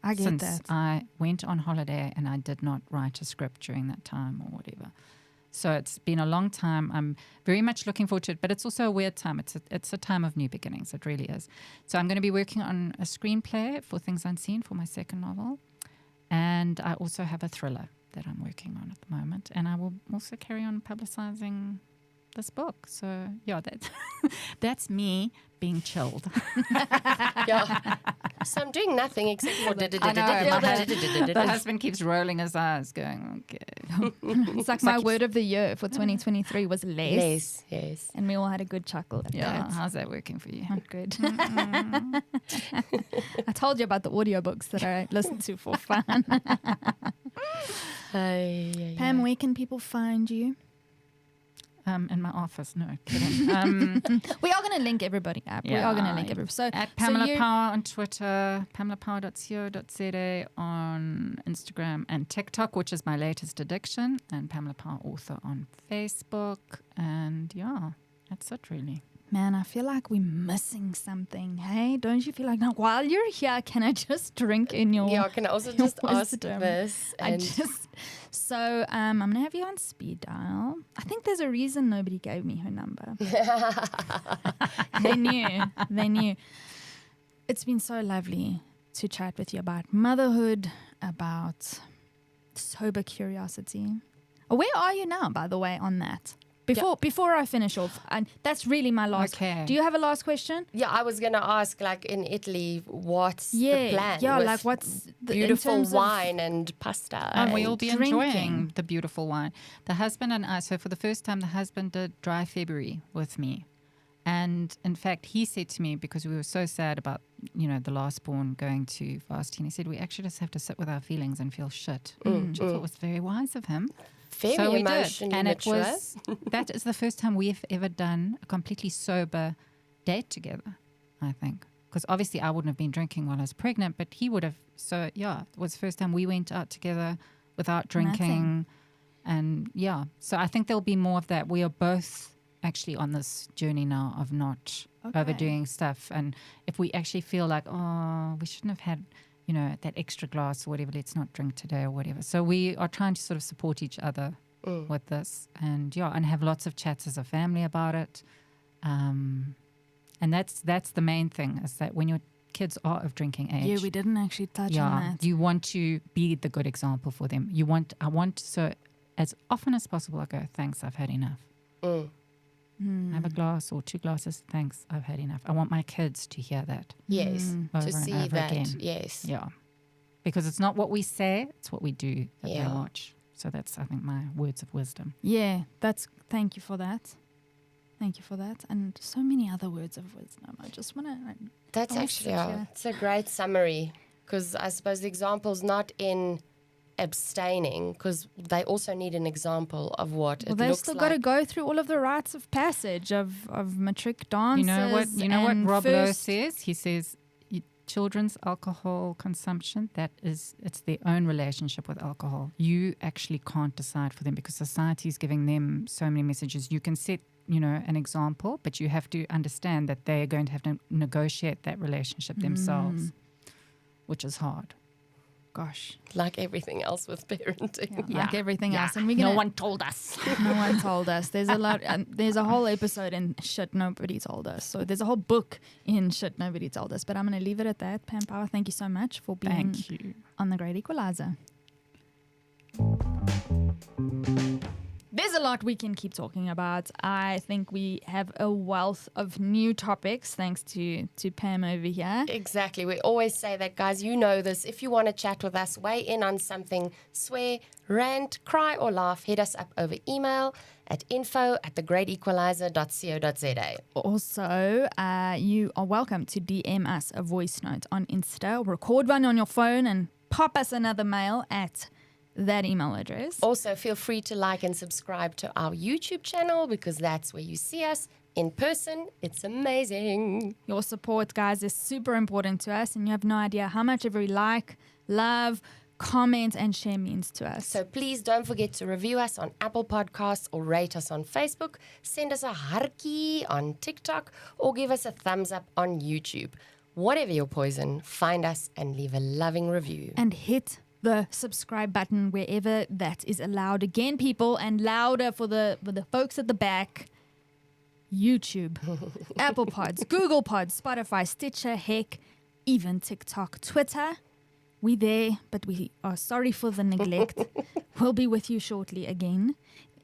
Speaker 1: I get
Speaker 4: since
Speaker 1: that.
Speaker 4: I went on holiday and I did not write a script during that time or whatever. So it's been a long time. I'm very much looking forward to it, but it's also a weird time. It's a time of new beginnings. It really is. So I'm going to be working on a screenplay for Things Unseen for my second novel. And I also have a thriller that I'm working on at the moment. And I will also carry on publicizing this book. So, yeah, that's me being chilled.
Speaker 3: Yeah. So I'm doing nothing except for
Speaker 4: The husband keeps rolling his eyes going, okay.
Speaker 1: It's like my word of the year for 2023 was less.
Speaker 3: Less, yes.
Speaker 1: And we all had a good chuckle at
Speaker 4: Yeah,
Speaker 1: that.
Speaker 4: how's that working for you?
Speaker 1: Not good. I told you about the audiobooks that I listened to for fun. Pam, where can people find you?
Speaker 4: In my office, no kidding.
Speaker 1: We are going to link everybody up. We are going to link everybody. So
Speaker 4: at Pamela Power on Twitter, pamelapower.co.za on Instagram and TikTok, which is my latest addiction, and Pamela Power author on Facebook. And yeah, that's it really.
Speaker 1: Man, I feel like we're missing something. Hey, don't you feel like now while you're here, can I just drink in your?
Speaker 3: Yeah, can I also just ask
Speaker 1: wisdom?
Speaker 3: this? And
Speaker 1: So I'm gonna have you on speed dial. I think there's a reason nobody gave me her number. They knew. It's been so lovely to chat with you about motherhood, about sober curiosity. Where are you now, by the way, on that? Before I finish off, and that's really my last.
Speaker 4: Okay.
Speaker 3: Mm.
Speaker 1: Do you have a last question?
Speaker 3: yeah, I was gonna ask, like in Italy, what's the plan?
Speaker 1: Yeah,
Speaker 3: with
Speaker 1: like what's the
Speaker 3: beautiful wine and pasta?
Speaker 4: And we'll be
Speaker 1: drinking.
Speaker 4: enjoying the beautiful wine. The husband and I, so for the first time, the husband did dry February with me. And in fact, he said to me, because we were so sad about, the last born going to fasting, he said, we actually just have to sit with our feelings and feel shit, which I thought was very wise of him.
Speaker 3: Very
Speaker 4: So we did.
Speaker 3: emotionally
Speaker 4: And it
Speaker 3: mature.
Speaker 4: was, that is the first time we've ever done a completely sober date together, I think. Because obviously I wouldn't have been drinking while I was pregnant, but he would have. So yeah, it was the first time we went out together without drinking. And yeah, so I think there'll be more of that. We are both actually on this journey now of not overdoing stuff. And if we actually feel like, oh, we shouldn't have had, that extra glass or whatever, let's not drink today or whatever. So we are trying to sort of support each other with this, and have lots of chats as a family about it. And that's the main thing, is that when your kids are of drinking age,
Speaker 1: Yeah, we didn't actually touch on that.
Speaker 4: you want to be the good example for them. So as often as possible I go, thanks, I've had enough. Have a glass or 2 glasses, thanks, I've had enough. I want my kids to hear that.
Speaker 3: Yes,
Speaker 4: Over
Speaker 3: to
Speaker 4: and
Speaker 3: see
Speaker 4: over
Speaker 3: that.
Speaker 4: again.
Speaker 3: Yes.
Speaker 4: Yeah. Because it's not what we say, it's what we do that they
Speaker 3: Yeah.
Speaker 4: watch. So that's, I think, my words of wisdom.
Speaker 1: Yeah, thank you for that. Thank you for that. And so many other words of wisdom. I just want to...
Speaker 3: That's
Speaker 1: Oh,
Speaker 3: actually,
Speaker 1: such a-
Speaker 3: it's a great summary, because I suppose the example's not in abstaining, because they also need an example of what
Speaker 1: Well,
Speaker 3: it
Speaker 1: they've
Speaker 3: looks
Speaker 1: still
Speaker 3: like.
Speaker 1: got to go through all of the rites of passage of matric dances.
Speaker 4: You know what
Speaker 1: and
Speaker 4: Rob Lowe
Speaker 1: first-
Speaker 4: says? He says children's alcohol consumption, it's their own relationship with alcohol. You actually can't decide for them, because society is giving them so many messages. You can set, an example, but you have to understand that they're going to have to negotiate that relationship themselves, which is hard.
Speaker 1: Gosh.
Speaker 3: Like everything else with parenting.
Speaker 1: Yeah, like everything else. And
Speaker 4: No one told us.
Speaker 1: No one told us. There's a lot. There's a whole episode in shit nobody told us. So there's a whole book in shit nobody told us. But I'm going to leave it at that. Pam Power, thank you so much for being
Speaker 4: Thank you.
Speaker 1: on the Great Equalizer. There's a lot we can keep talking about. I think we have a wealth of new topics thanks to Pam over here.
Speaker 3: Exactly. We always say that, guys. You know this. If you want to chat with us, weigh in on something, swear, rant, cry, or laugh, hit us up over email at info@thegreatequalizer.co.za.
Speaker 1: Also, you are welcome to DM us a voice note on Insta, record one on your phone, and pop us another mail at that email address.
Speaker 3: Also, feel free to like and subscribe to our YouTube channel, because that's where you see us in person. It's amazing.
Speaker 1: Your support, guys, is super important to us, and you have no idea how much every like, love, comment, and share means to us.
Speaker 3: So please don't forget to review us on Apple Podcasts or rate us on Facebook. Send us a hartjie on TikTok or give us a thumbs up on YouTube. Whatever your poison, find us and leave a loving review.
Speaker 1: And hit the subscribe button wherever that is allowed. Again, people, and louder for the folks at the back. YouTube, Apple Pods, Google Pods, Spotify, Stitcher, heck, even TikTok, Twitter. We there, but we are sorry for the neglect. We'll be with you shortly again.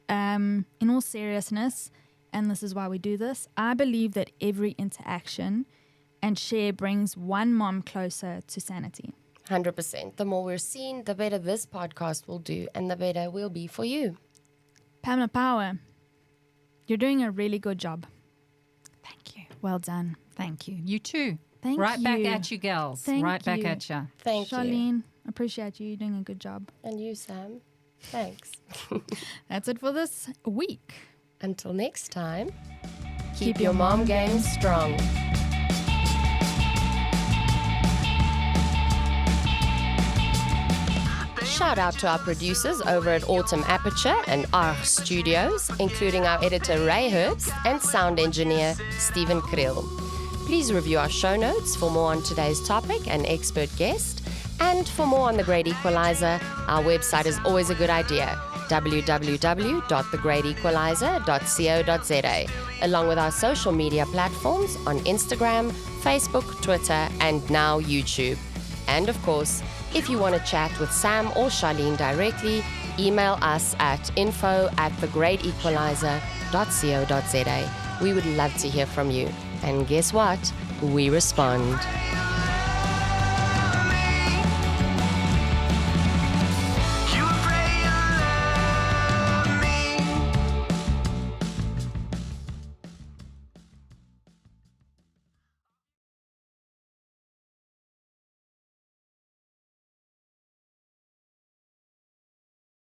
Speaker 1: In all seriousness, and this is why we do this, I believe that every interaction and share brings one mom closer to sanity.
Speaker 3: 100%. The more we're seen, the better this podcast will do, and the better we'll be for you.
Speaker 1: Pamela Power, you're doing a really good job.
Speaker 4: Thank you.
Speaker 1: Well done.
Speaker 4: Thank you. You too.
Speaker 1: Thank
Speaker 4: right
Speaker 1: you.
Speaker 4: back at you, gals.
Speaker 1: Thank
Speaker 4: right back
Speaker 1: you.
Speaker 4: at you.
Speaker 3: Thank you.
Speaker 1: Charlene, appreciate you. You're doing a good job.
Speaker 3: And you, Sam. Thanks.
Speaker 1: That's it for this week.
Speaker 3: Until next time, keep your mom game strong. Shout out to our producers over at Autumn Aperture and ARG Studios, including our editor Ray Herbst and sound engineer Stephen Krill. Please review our show notes for more on today's topic and expert guest. And for more on The Great Equalizer, our website is always a good idea, www.thegreatequalizer.co.za, along with our social media platforms on Instagram, Facebook, Twitter, and now YouTube. And of course, if you want to chat with Sam or Charlene directly, email us at info@thegreatequalizer.co.za. We would love to hear from you. And guess what? We respond.